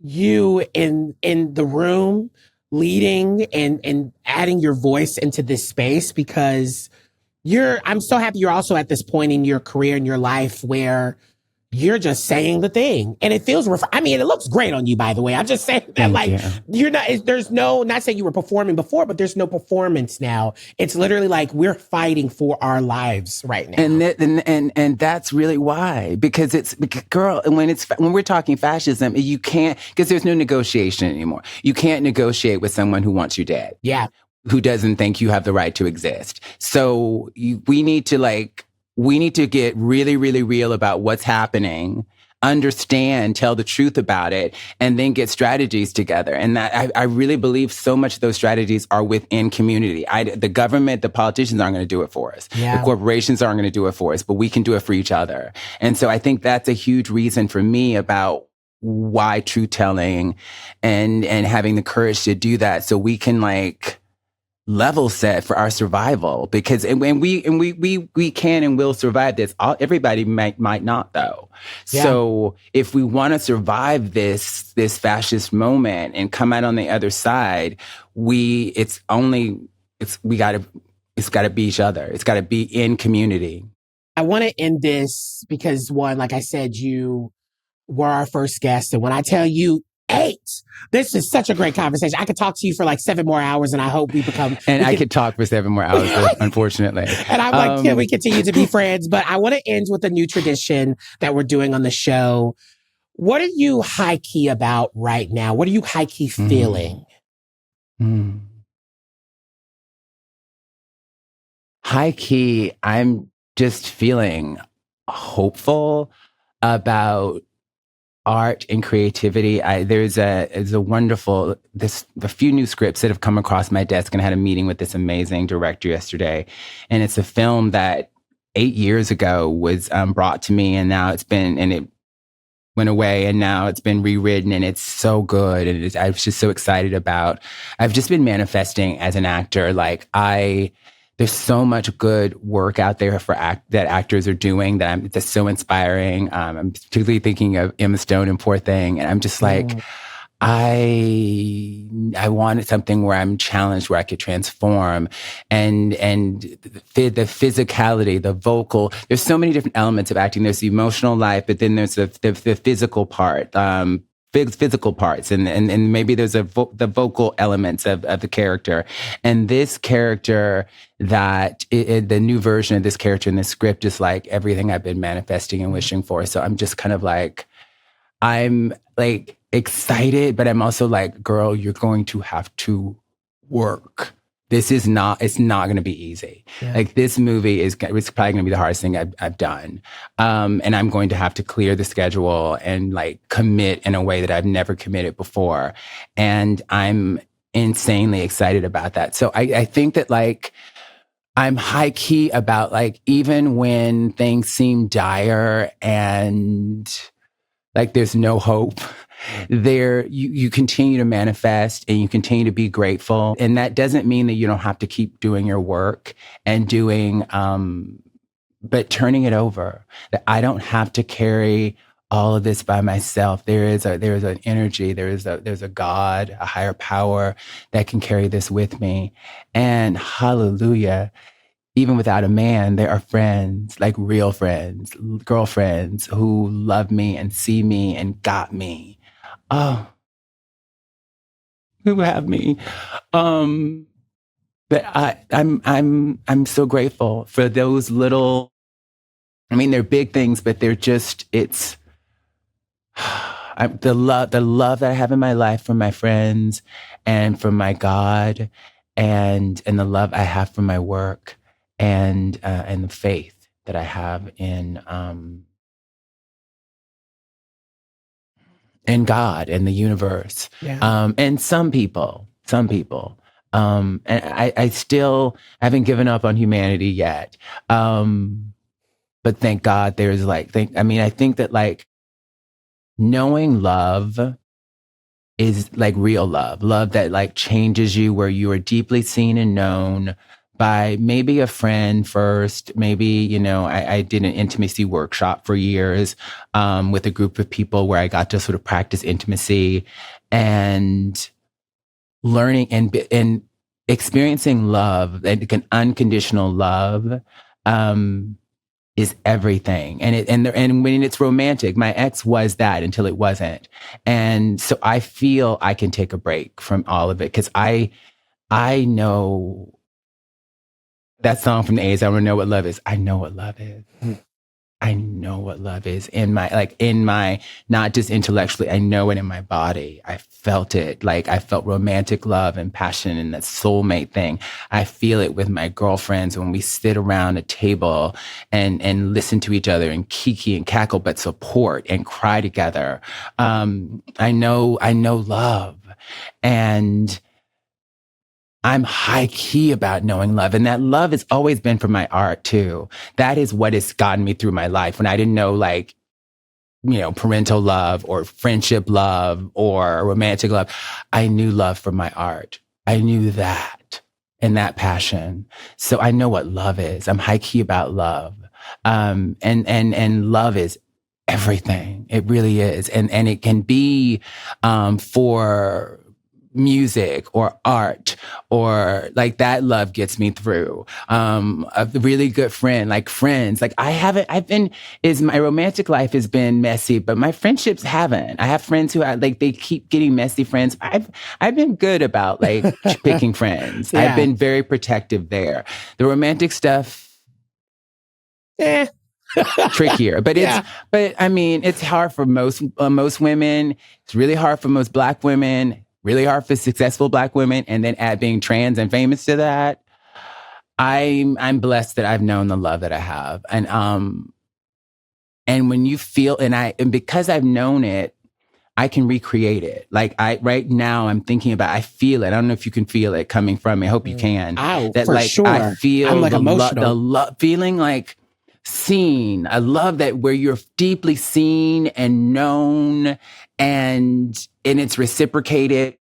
you in the room leading and adding your voice into this space, because I'm so happy you're also at this point in your career, in your life, where you're just saying the thing. And it feels, I mean, it looks great on you, by the way. I'm just saying that, Thank you. you're not, there's no, not saying you were performing before, but there's no performance now. It's literally like we're fighting for our lives right now. And that's really why, because girl, when we're talking fascism, you can't, because there's no negotiation anymore. You can't negotiate with someone who wants you dead. Yeah. Who doesn't think you have the right to exist. So we need to get really, really real about what's happening, understand, tell the truth about it, and then get strategies together. And that I really believe so much of those strategies are within community. The government, the politicians aren't going to do it for us. Yeah. The corporations aren't going to do it for us, but we can do it for each other. And so I think that's a huge reason for me about why truth telling and having the courage to do that, so we can level set for our survival, because we can and will survive this. Everybody might not though. Yeah. So if we want to survive this fascist moment and come out on the other side, it's got to be each other. It's got to be in community. I want to end this because, one, like I said, you were our first guest, and when I tell you 8. This is such a great conversation. I could talk to you for 7 more hours, and I hope we become... I could talk for 7 more hours, unfortunately. And I'm like, can we continue to be friends? But I want to end with a new tradition that we're doing on the show. What are you high key about right now? What are you high key feeling? High key, I'm just feeling hopeful about art and creativity. There's a wonderful, a few new scripts that have come across my desk, and I had a meeting with this amazing director yesterday. And it's a film that 8 years ago was brought to me, and now it went away, and now it's been rewritten, and it's so good. And I was just so excited about, I've just been manifesting as an actor. There's so much good work out there that actors are doing that's so inspiring. I'm particularly thinking of Emma Stone in Poor Thing, and I'm just I wanted something where I'm challenged, where I could transform, and the physicality, the vocal. There's so many different elements of acting. There's the emotional life, but then there's the physical part. Physical parts, and maybe there's the vocal elements of the character. And this character, the new version of this character in this script is everything I've been manifesting and wishing for. So I'm just kind of I'm excited, but I'm also girl, you're going to have to work. It's not going to be easy. Yeah. This movie it's probably going to be the hardest thing I've done. And I'm going to have to clear the schedule and commit in a way that I've never committed before. And I'm insanely excited about that. So I think that I'm high key about even when things seem dire and there's no hope, you continue to manifest and you continue to be grateful. And that doesn't mean that you don't have to keep doing your work and doing, but turning it over. That I don't have to carry all of this by myself. There is an energy, there's a God, a higher power that can carry this with me. And hallelujah. Even without a man, there are friends, real friends, girlfriends who love me and see me and got me. Oh, who have me? But I'm so grateful for those little. I mean, they're big things, but they're just the love that I have in my life from my friends and from my God, and the love I have for my work. And the faith that I have in God and the universe, and some people, and I still haven't given up on humanity yet. But thank God, there's I think that knowing love is like real love that like changes you, where you are deeply seen and known by maybe a friend first. Maybe, you know, I did an intimacy workshop for years with a group of people where I got to sort of practice intimacy and learning and experiencing love, like an unconditional love, is everything. And when it's romantic, my ex was that until it wasn't. And so I feel I can take a break from all of it, because I know that song from the A's, I want to know what love is. I know what love is. I know what love is in my, not just intellectually, I know it in my body. I felt it. Like I felt romantic love and passion and that soulmate thing. I feel it with my girlfriends when we sit around a table and listen to each other and kiki and cackle, but support and cry together. I know love, and I'm high key about knowing love. And that love has always been from my art too. That is what has gotten me through my life. When I didn't know, like, you know, parental love or friendship love or romantic love, I knew love from my art. I knew that and that passion. So I know what love is. I'm high key about love. And love is everything. It really is. And it can be, for music or art, or like that love gets me through. A really good friend, like friends, like my romantic life has been messy, but my friendships haven't. I have friends who they keep getting messy friends. I've been good about like picking friends. Yeah. I've been very protective there. The romantic stuff, trickier, but but I mean, it's hard for most women. It's really hard for most Black women. Really hard for successful Black women, and then add being trans and famous to that. I'm blessed that I've known the love that I have, and when you feel, and because I've known it, I can recreate it. Like right now, I'm thinking about, I feel it. I don't know if you can feel it coming from me. I hope you can. That for like sure. I feel I'm like emotional. The love, feeling like seen. I love that, where you're deeply seen and known, and it's reciprocated.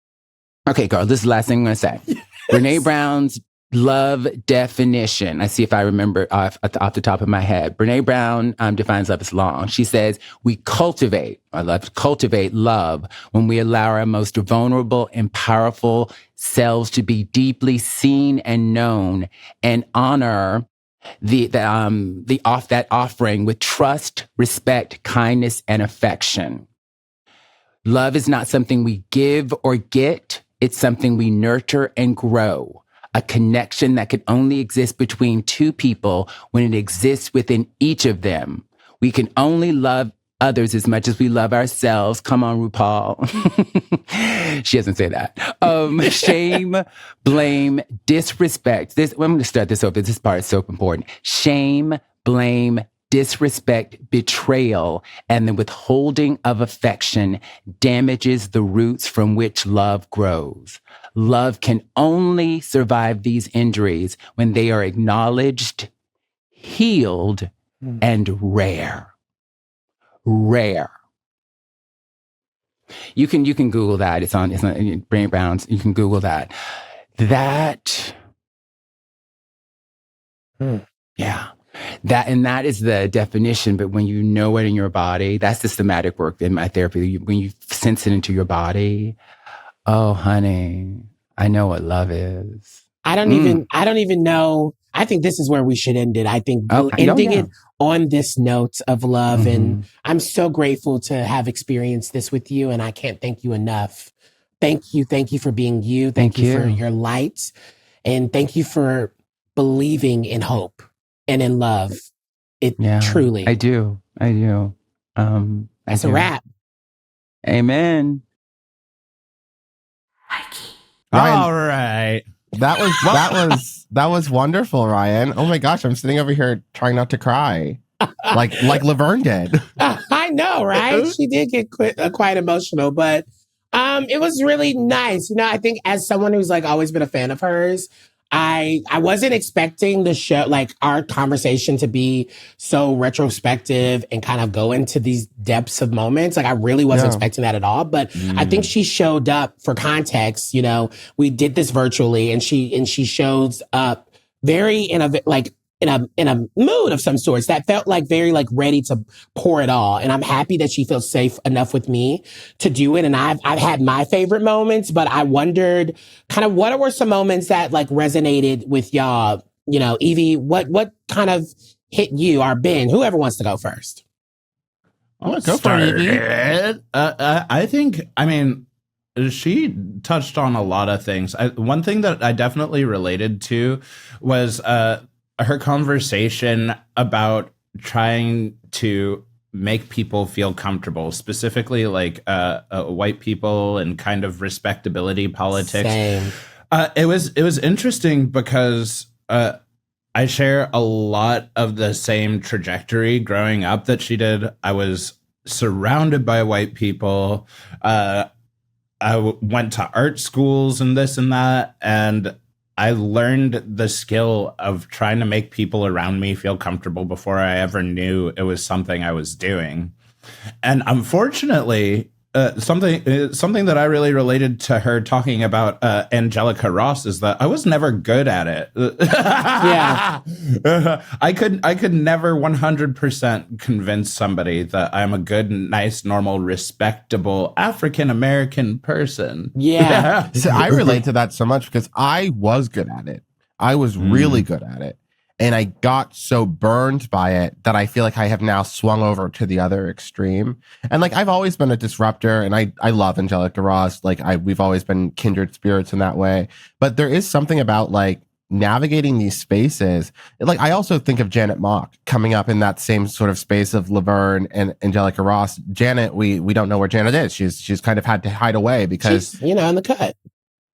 Okay, girl, this is the last thing I'm going to say. Yes. Brene Brown's love definition. I see if I remember off the top of my head. Brene Brown defines love as long. She says, we cultivate love when we allow our most vulnerable and powerful selves to be deeply seen and known, and honor that offering with trust, respect, kindness, and affection. Love is not something we give or get. It's something we nurture and grow. A connection that can only exist between two people when it exists within each of them. We can only love others as much as we love ourselves. Come on, RuPaul. She doesn't say that. Shame, blame, disrespect. I'm going to start this over. This part is so important. Shame, blame, disrespect, betrayal, and the withholding of affection damages the roots from which love grows. Love can only survive these injuries when they are acknowledged, healed, and rare. Rare. You can Google that. It's on Brene Brown's. You can Google that. Yeah. That is the definition, but when you know it in your body, that's the somatic work in my therapy. When you sense it into your body, oh, honey, I know what love is. I don't even know. I think this is where we should end it. I think ending it on this note of love. And I'm so grateful to have experienced this with you. And I can't thank you enough. Thank you. Thank you for being you. Thank you for your light. And thank you for believing in hope and in love. Truly. I do. That's a wrap. Amen. Ryan, all right. That was wonderful, Ryan. Oh my gosh, I'm sitting over here trying not to cry, like Laverne did. I know, right? She did get quite emotional, but it was really nice. You know, I think as someone who's like always been a fan of hers, I wasn't expecting the show, like our conversation, to be so retrospective and kind of go into these depths of moments. Like I really wasn't expecting that at all. But I think she showed up for context. You know, we did this virtually, and she shows up very in a mood of some sorts that felt like very like ready to pour it all. And I'm happy that she feels safe enough with me to do it. And I've had my favorite moments, but I wondered kind of what were some moments that like resonated with y'all. You know, Evie, what kind of hit you, or Ben, whoever wants to go first? I'm gonna go for it, Evie. I think, I mean, she touched on a lot of things. One thing that I definitely related to was her conversation about trying to make people feel comfortable, specifically like white people and kind of respectability politics. Same. It was interesting because I share a lot of the same trajectory growing up that she did. I was surrounded by white people. I went to art schools and this and that, and I learned the skill of trying to make people around me feel comfortable before I ever knew it was something I was doing. And unfortunately, something that I really related to her talking about Angelica Ross is that I was never good at it. Yeah. I could never 100% convince somebody that I'm a good, nice, normal, respectable African-American person. Yeah. So I relate to that so much because I was good at it. I was really good at it. And I got so burned by it that I feel like I have now swung over to the other extreme. And like, I've always been a disruptor, and I love Angelica Ross. Like we've always been kindred spirits in that way. But there is something about like navigating these spaces. Like I also think of Janet Mock coming up in that same sort of space of Laverne and Angelica Ross. Janet, we don't know where Janet is. She's kind of had to hide away because she's, in the cut.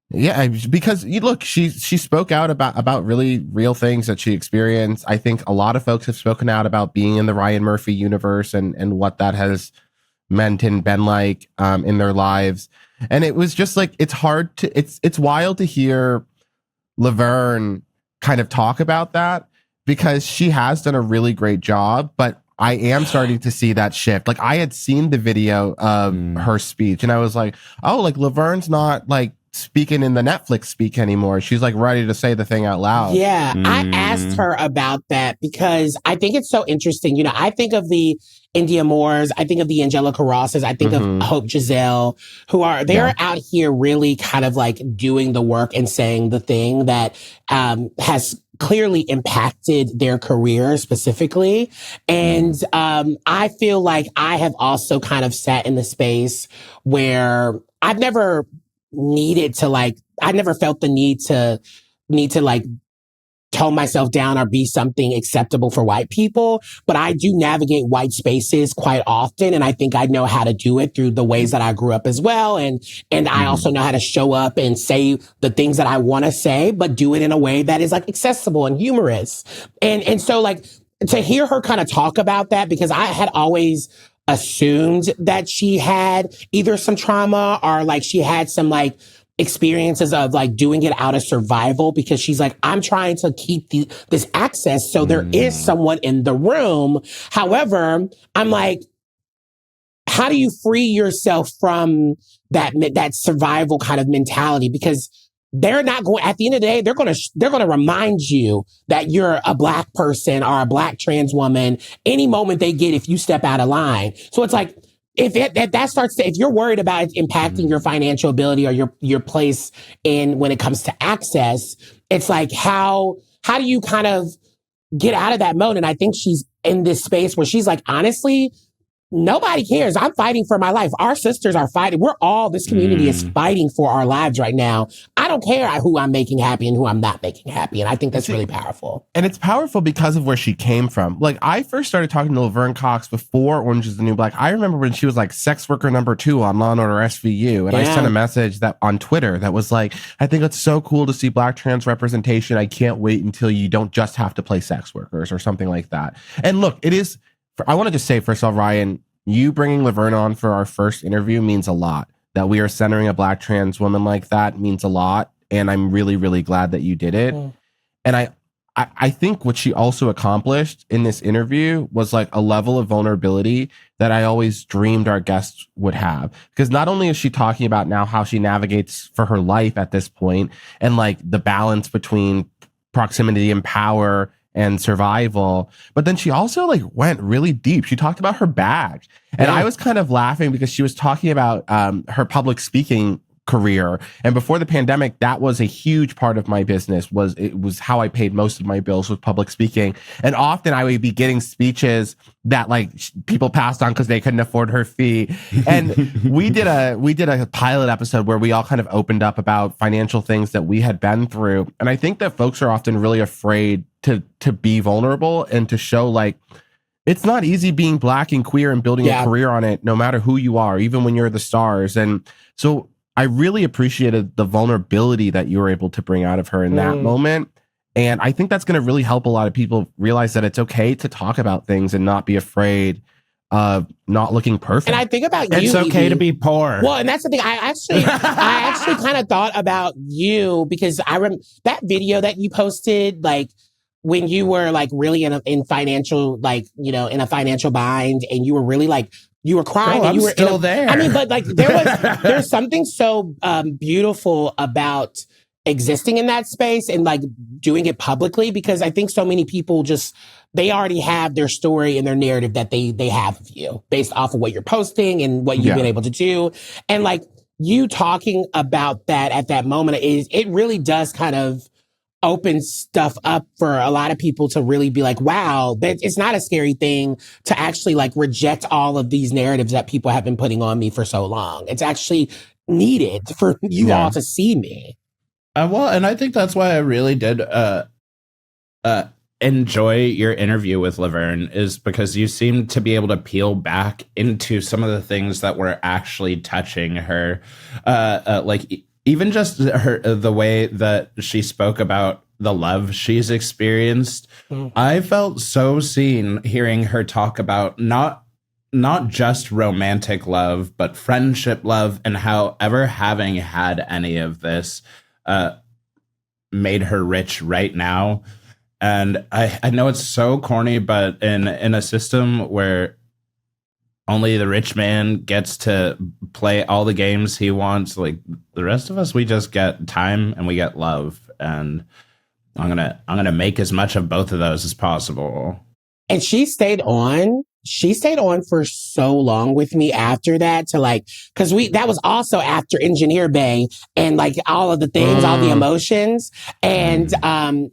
Yeah, because look, she spoke out about really real things that she experienced. I think a lot of folks have spoken out about being in the Ryan Murphy universe and what that has meant and been like in their lives. And it was just like it's wild to hear Laverne kind of talk about that because she has done a really great job, but I am starting to see that shift. Like I had seen the video of her speech and I was like, oh, like Laverne's not like speaking in the Netflix speak anymore. She's like ready to say the thing out loud. Yeah, I asked her about that because I think it's so interesting. You know, I think of the India Moores, I think of the Angelica Rosses, I think of Hope Giselle, who are out here really kind of like doing the work and saying the thing that has clearly impacted their career specifically. And I feel like I have also kind of sat in the space where I've never needed to like, I never felt the need to like tone myself down or be something acceptable for white people. But I do navigate white spaces quite often. And I think I know how to do it through the ways that I grew up as well. And I also know how to show up and say the things that I want to say, but do it in a way that is like accessible and humorous. And so like to hear her kind of talk about that, because I had always assumed that she had either some trauma or like she had some like experiences of like doing it out of survival, because she's like, I'm trying to keep this access so there is someone in the room. However, I'm like, how do you free yourself from that survival kind of mentality? Because they're not going, at the end of the day, they're going to remind you that you're a Black person or a Black trans woman any moment they get if you step out of line. So it's like, if you're worried about it impacting your financial ability or your place in when it comes to access, it's like, how do you kind of get out of that mode? And I think she's in this space where she's like, honestly, nobody cares. I'm fighting for my life. Our sisters are fighting. This community is fighting for our lives right now. I don't care who I'm making happy and who I'm not making happy. And I think that's really powerful. And it's powerful because of where she came from. Like, I first started talking to Laverne Cox before Orange is the New Black. I remember when she was like sex worker number 2 on Law & Order SVU. And I sent a message that on Twitter that was like, I think it's so cool to see Black trans representation. I can't wait until you don't just have to play sex workers or something like that. And look, it is... I want to just say, first of all, Ryan, you bringing Laverne on for our first interview means a lot. That we are centering a Black trans woman like that means a lot. and I'm really, really glad that you did it. And I think what she also accomplished in this interview was like a level of vulnerability that I always dreamed our guests would have. Because not only is she talking about now how she navigates for her life at this point and like the balance between proximity and power and survival, but then she also like went really deep. She talked about her bag. And I was kind of laughing because she was talking about her public speaking career. And before the pandemic, that was a huge part of my business. It was how I paid most of my bills with public speaking. And often I would be getting speeches that like people passed on because they couldn't afford her fee. And we did a pilot episode where we all kind of opened up about financial things that we had been through. And I think that folks are often really afraid to be vulnerable and to show like, it's not easy being Black and queer and building a career on it, no matter who you are, even when you're the stars. And so I really appreciated the vulnerability that you were able to bring out of her in that moment. And I think that's going to really help a lot of people realize that it's okay to talk about things and not be afraid of not looking perfect. And I think about you. It's okay to be poor. Well, and that's the thing. I actually kind of thought about you because that video that you posted, like when you were like really in financial, like, you know, in a financial bind, and you were really like, you were crying. Oh, and you were still there. I mean, but like there's something so beautiful about existing in that space and like doing it publicly, because I think so many people they already have their story and their narrative that they have of you based off of what you're posting and what you've been able to do. And like you talking about that at that moment it really does kind of open stuff up for a lot of people to really be like, wow, it's not a scary thing to actually like reject all of these narratives that people have been putting on me for so long. It's actually needed for you all to see me. Well, and I think that's why I really did enjoy your interview with Laverne, is because you seemed to be able to peel back into some of the things that were actually touching her, like even just the way that she spoke about the love she's experienced. I felt so seen hearing her talk about not just romantic love, but friendship love, and how ever having had any of this made her rich right now. And I know it's so corny, but in a system where only the rich man gets to play all the games he wants, like the rest of us, we just get time and we get love. And I'm gonna make as much of both of those as possible. And she stayed on for so long with me after that, to like, cause that was also after Engineer Bay and like all of the things, all the emotions. And,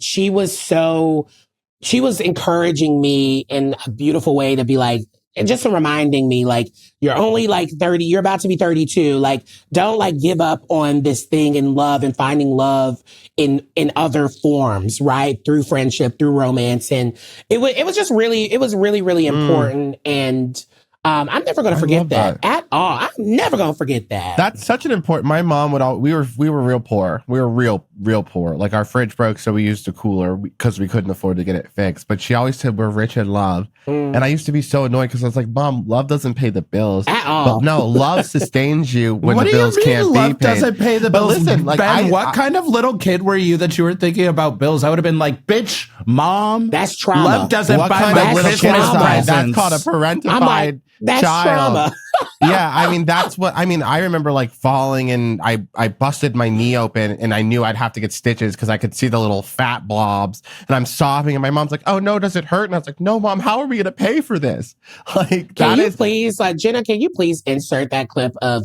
she was encouraging me in a beautiful way to be like, and just reminding me, like, you're only like 30, you're about to be 32. Like, don't like give up on this thing in love and finding love in other forms, right? Through friendship, through romance. And it was really important. And I'm never going to forget that at all. I'm never going to forget that. That's such an important. My mom we were real poor. We were real poor. Like our fridge broke, so we used a cooler because we couldn't afford to get it fixed. But she always said we're rich in love, and I used to be so annoyed because I was like, "Mom, love doesn't pay the bills at all." But no, love sustains you when what the bills can't love be paid. Doesn't pay the bills. But listen, like, Ben, what kind of little kid were you that you were thinking about bills? I would have been like, "Bitch, Mom, that's trauma. Love doesn't what buy kind my of little Christmas kid is that? presents." That's called a parentified like, that's child. Trauma. Yeah, I mean, I remember like falling and I busted my knee open and I knew I'd have to get stitches because I could see the little fat blobs and I'm sobbing and my mom's like, "Oh no, does it hurt?" And I was like, "No, Mom, how are we going to pay for this?" Like, Please, Jenna, can you please insert that clip of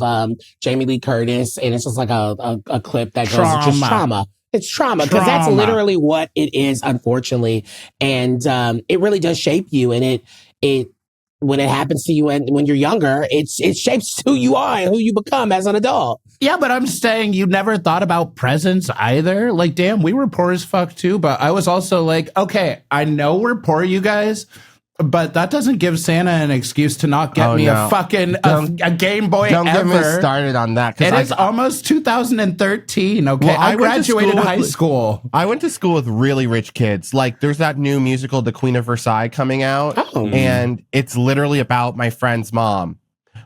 Jamie Lee Curtis? And it's just like a clip that goes just trauma. It's trauma, because that's literally what it is, unfortunately. And it really does shape you. And it when it happens to you when you're younger, it shapes who you are and who you become as an adult. Yeah, but I'm saying you never thought about presents either. Like, damn, we were poor as fuck too. But I was also like, okay, I know we're poor, you guys, but that doesn't give Santa an excuse to not get me a fucking a Game Boy don't ever. Get me started on that. It is almost 2013, okay? Well, I graduated high school. I went to school with really rich kids. Like, there's that new musical, The Queen of Versailles, coming out. And it's literally about my friend's mom.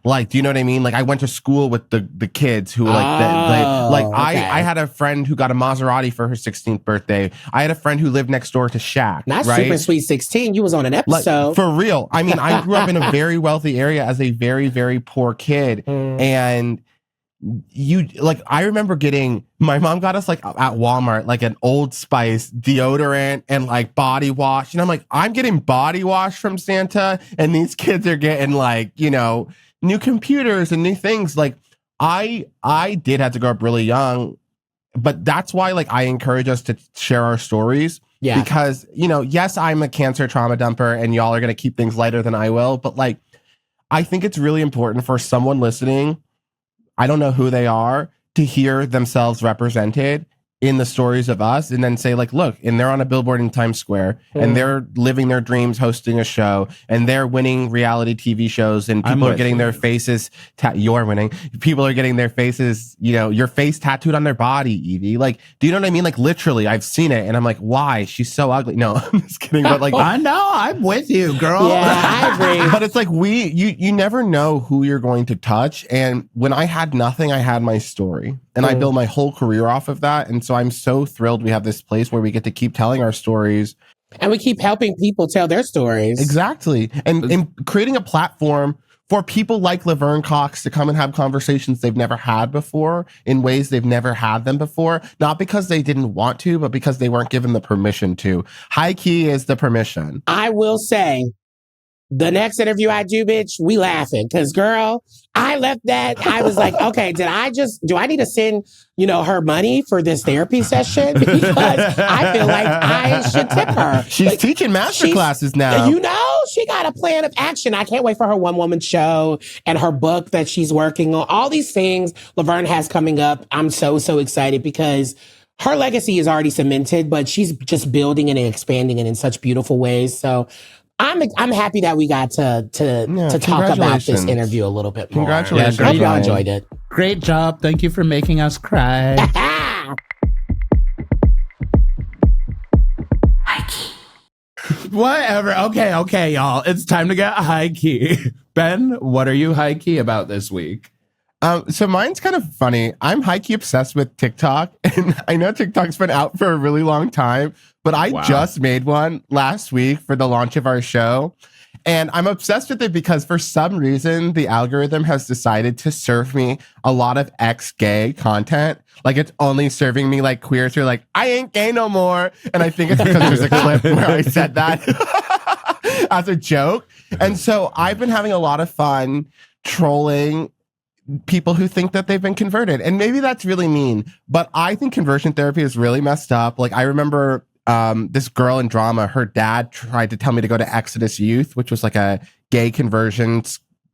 Like, do you know what I mean? Like, I went to school with the kids who I had a friend who got a Maserati for her 16th birthday. I had a friend who lived next door to Shaq. Not right? Super Sweet 16. You was on an episode. Like, for real. I mean, I grew up in a very wealthy area as a very, very poor kid. And I remember my mom got us like at Walmart, like an Old Spice deodorant and like body wash. And I'm like, I'm getting body wash from Santa. And these kids are getting like, new computers and new things. Like I did have to grow up really young, but that's why like I encourage us to share our stories. Yeah. Because, yes, I'm a cancer trauma dumper and y'all are going to keep things lighter than I will. But like, I think it's really important for someone listening, I don't know who they are, to hear themselves represented in the stories of us and then say like, look, and they're on a billboard in Times Square and they're living their dreams, hosting a show, and they're winning reality TV shows, and people are getting their faces, you're winning. People are getting their faces, your face tattooed on their body, Evie. Like, do you know what I mean? Like, literally, I've seen it and I'm like, why? She's so ugly. No, I'm just kidding. But like, I know, I'm with you, girl. Yeah, I agree. But it's like you never know who you're going to touch. And when I had nothing, I had my story. And I built my whole career off of that. And so I'm so thrilled we have this place where we get to keep telling our stories. And we keep helping people tell their stories. Exactly. And creating a platform for people like Laverne Cox to come and have conversations they've never had before in ways they've never had them before. Not because they didn't want to, but because they weren't given the permission to. HIGHKEY is the permission. I will say, the next interview I do, bitch, we laughing. Because, girl, I left that. I was like, okay, do I need to send, her money for this therapy session? Because I feel like I should tip her. She's teaching master classes now. She got a plan of action. I can't wait for her one-woman show and her book that she's working on. All these things Laverne has coming up. I'm so, so excited because her legacy is already cemented, but she's just building it and expanding it in such beautiful ways. So I'm happy that we got to talk about this interview a little bit more. Congratulations. I hope y'all enjoyed it. Great job. Thank you for making us cry. Whatever. Okay, y'all. It's time to get high key. Ben, what are you high key about this week? So mine's kind of funny. I'm high-key obsessed with TikTok, and I know TikTok's been out for a really long time, but I just made one last week for the launch of our show. And I'm obsessed with it because for some reason, the algorithm has decided to serve me a lot of ex-gay content. Like, it's only serving me like queers who are like, I ain't gay no more. And I think it's because there's a clip where I said that as a joke. And so I've been having a lot of fun trolling people who think that they've been converted. And maybe that's really mean, but I think conversion therapy is really messed up. Like, I remember this girl in drama, her dad tried to tell me to go to Exodus Youth, which was like a gay conversion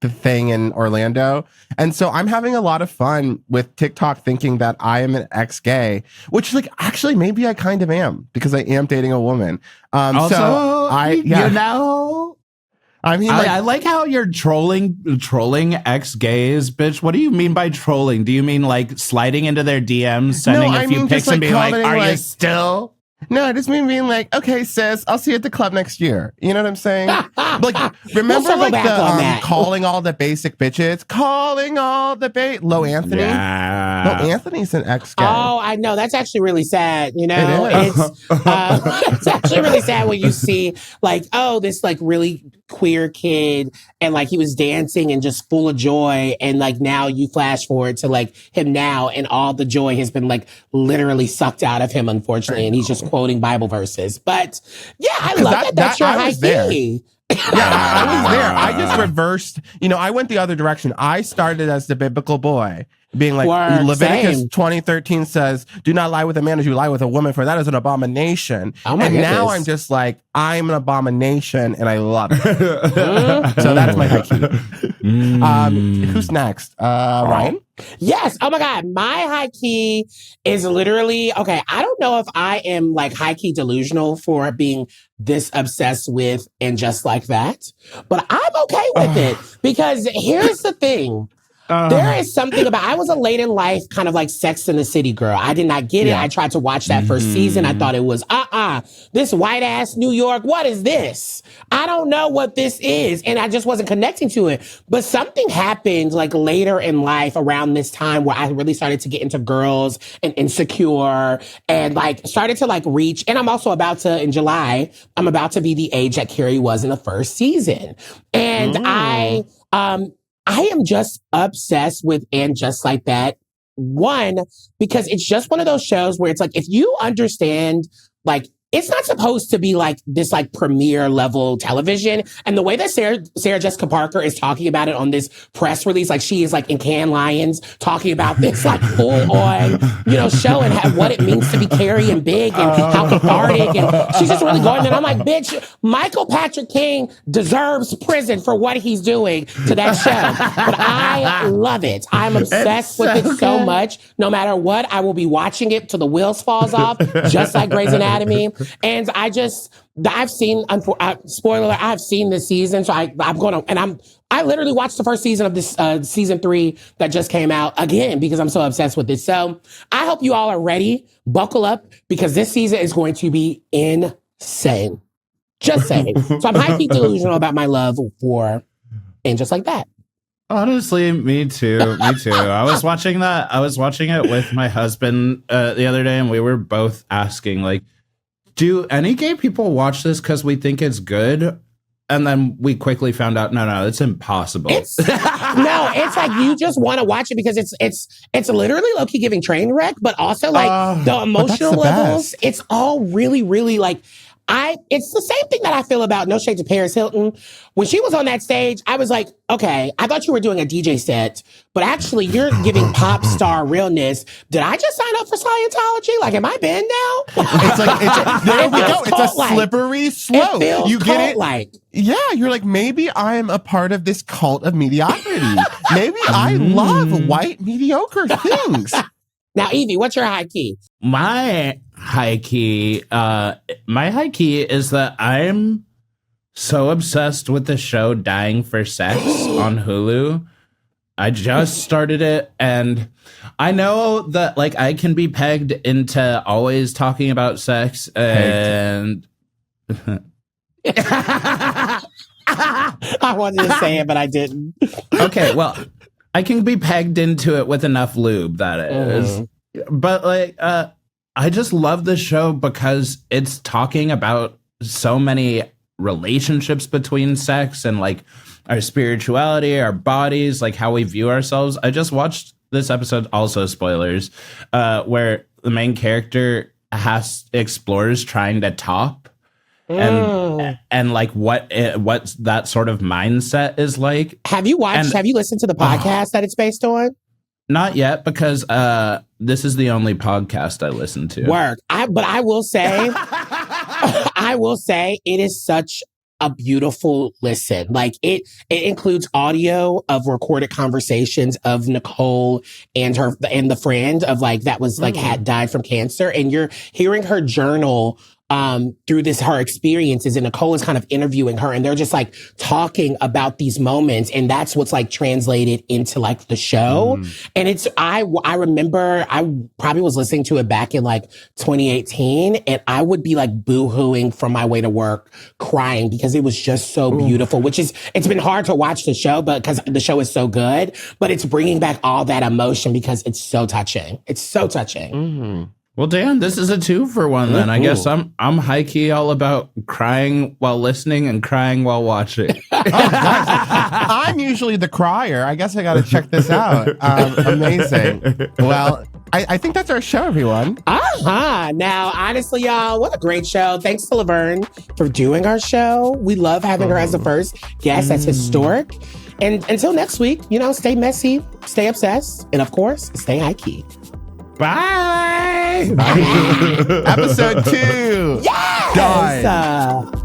thing in Orlando. And so I'm having a lot of fun with TikTok thinking that I am an ex-gay, which like actually maybe I kind of am because I am dating a woman. I mean, I like how you're trolling ex-gays, bitch. What do you mean by trolling? Do you mean like sliding into their DMs, sending a few pics and being like, are you still? No, I just mean being like, okay, sis, I'll see you at the club next year. You know what I'm saying? Like, remember like the calling all the basic bitches? Calling all the Lo Anthony? Yeah. Lo Anthony's an ex-gay. Oh, I know. That's actually really sad. It is. It's actually really sad when you see like, oh, this like really queer kid and like he was dancing and just full of joy. And like now you flash forward to like him now and all the joy has been like literally sucked out of him, unfortunately. And he's just quoting Bible verses. But yeah, I love that's your high key. Yeah, I was there. I just reversed. I went the other direction. I started as the biblical boy, being like, Leviticus 20:13 says, do not lie with a man as you lie with a woman, for that is an abomination. And now I'm just like, I'm an abomination, and I love it. So that's my high key. Who's next? Ryan? Yes. Oh my God. My high key is literally, okay, I don't know if I am like high key delusional for being this obsessed with And Just Like That, but I'm okay with it because here's the thing. There is something about, I was a late in life kind of like Sex and the City girl. I did not get it. I tried to watch that first season. I thought it was, this white ass New York. What is this? I don't know what this is. And I just wasn't connecting to it. But something happened like later in life around this time where I really started to get into Girls and Insecure and like started to like reach. And I'm also about to, in July, I'm about to be the age that Carrie was in the first season. And I am just obsessed with And Just Like That. One, because it's just one of those shows where it's like, if you understand, like, it's not supposed to be like this like premiere level television. And the way that Sarah Jessica Parker is talking about it on this press release, like she is like in Cannes Lions talking about this like full on, show and what it means to be Carrie and big and how cathartic. And she's just really going. And I'm like, bitch, Michael Patrick King deserves prison for what he's doing to that show. But I love it. I'm obsessed with it so much. No matter what, I will be watching it till the wheels falls off, just like Grey's Anatomy. And I've seen, spoiler alert, I've seen this season. So I literally watched the first season of this season 3 that just came out again because I'm so obsessed with this. So I hope you all are ready. Buckle up because this season is going to be insane. Just saying. So I'm high-key delusional about my love for And Just Like That. Honestly, me too. I was watching it with my husband the other day, and we were both asking, like, do any gay people watch this because we think it's good? And then we quickly found out, no, it's impossible. It's like you just want to watch it because it's literally low-key giving train wreck, but also like the emotional levels. Best. It's all really, really like. It's the same thing that I feel about No Shade to Paris Hilton. When she was on that stage, I was like, okay, I thought you were doing a DJ set, but actually you're giving pop star realness. Did I just sign up for Scientology? Like, am I banned now? There we go. It's a slippery slope. You get it? Like, yeah, you're like, maybe I'm a part of this cult of mediocrity. Maybe I love white mediocre things. Now, Evie, what's your high key? My high key is that I'm so obsessed with the show Dying for Sex on Hulu. I just started it, and I know that like I can be pegged into always talking about sex, and I wanted to say it, but I didn't. Okay, well, I can be pegged into it with enough lube, that is. But like, I just love the show because it's talking about so many relationships between sex and like our spirituality, our bodies, like how we view ourselves. I just watched this episode, also spoilers, where the main character explores trying to top. And like what that sort of mindset is like. Have you listened to the podcast that it's based on? Not yet, because this is the only podcast I listen to. But I will say, it is such a beautiful listen. Like it includes audio of recorded conversations of Nicole and the friend of like that was like had died from cancer, and you're hearing her journal through her experiences, and Nicole is kind of interviewing her, and they're just like talking about these moments, and that's what's like translated into like the show. And I remember I probably was listening to it back in like 2018, and I would be like boo-hooing from my way to work, crying because it was just so beautiful, it's been hard to watch the show, but because the show is so good, but it's bringing back all that emotion because it's so touching. It's so touching. Well, Dan, this is a 2-for-1 then. I guess I'm high-key all about crying while listening and crying while watching. I'm usually the crier. I guess I got to check this out. Amazing. Well, I think that's our show, everyone. Now, honestly, y'all, what a great show. Thanks to Laverne for doing our show. We love having her as the first guest. That's historic. And until next week, stay messy, stay obsessed, and of course, stay high-key. Bye. Episode 2. Yes.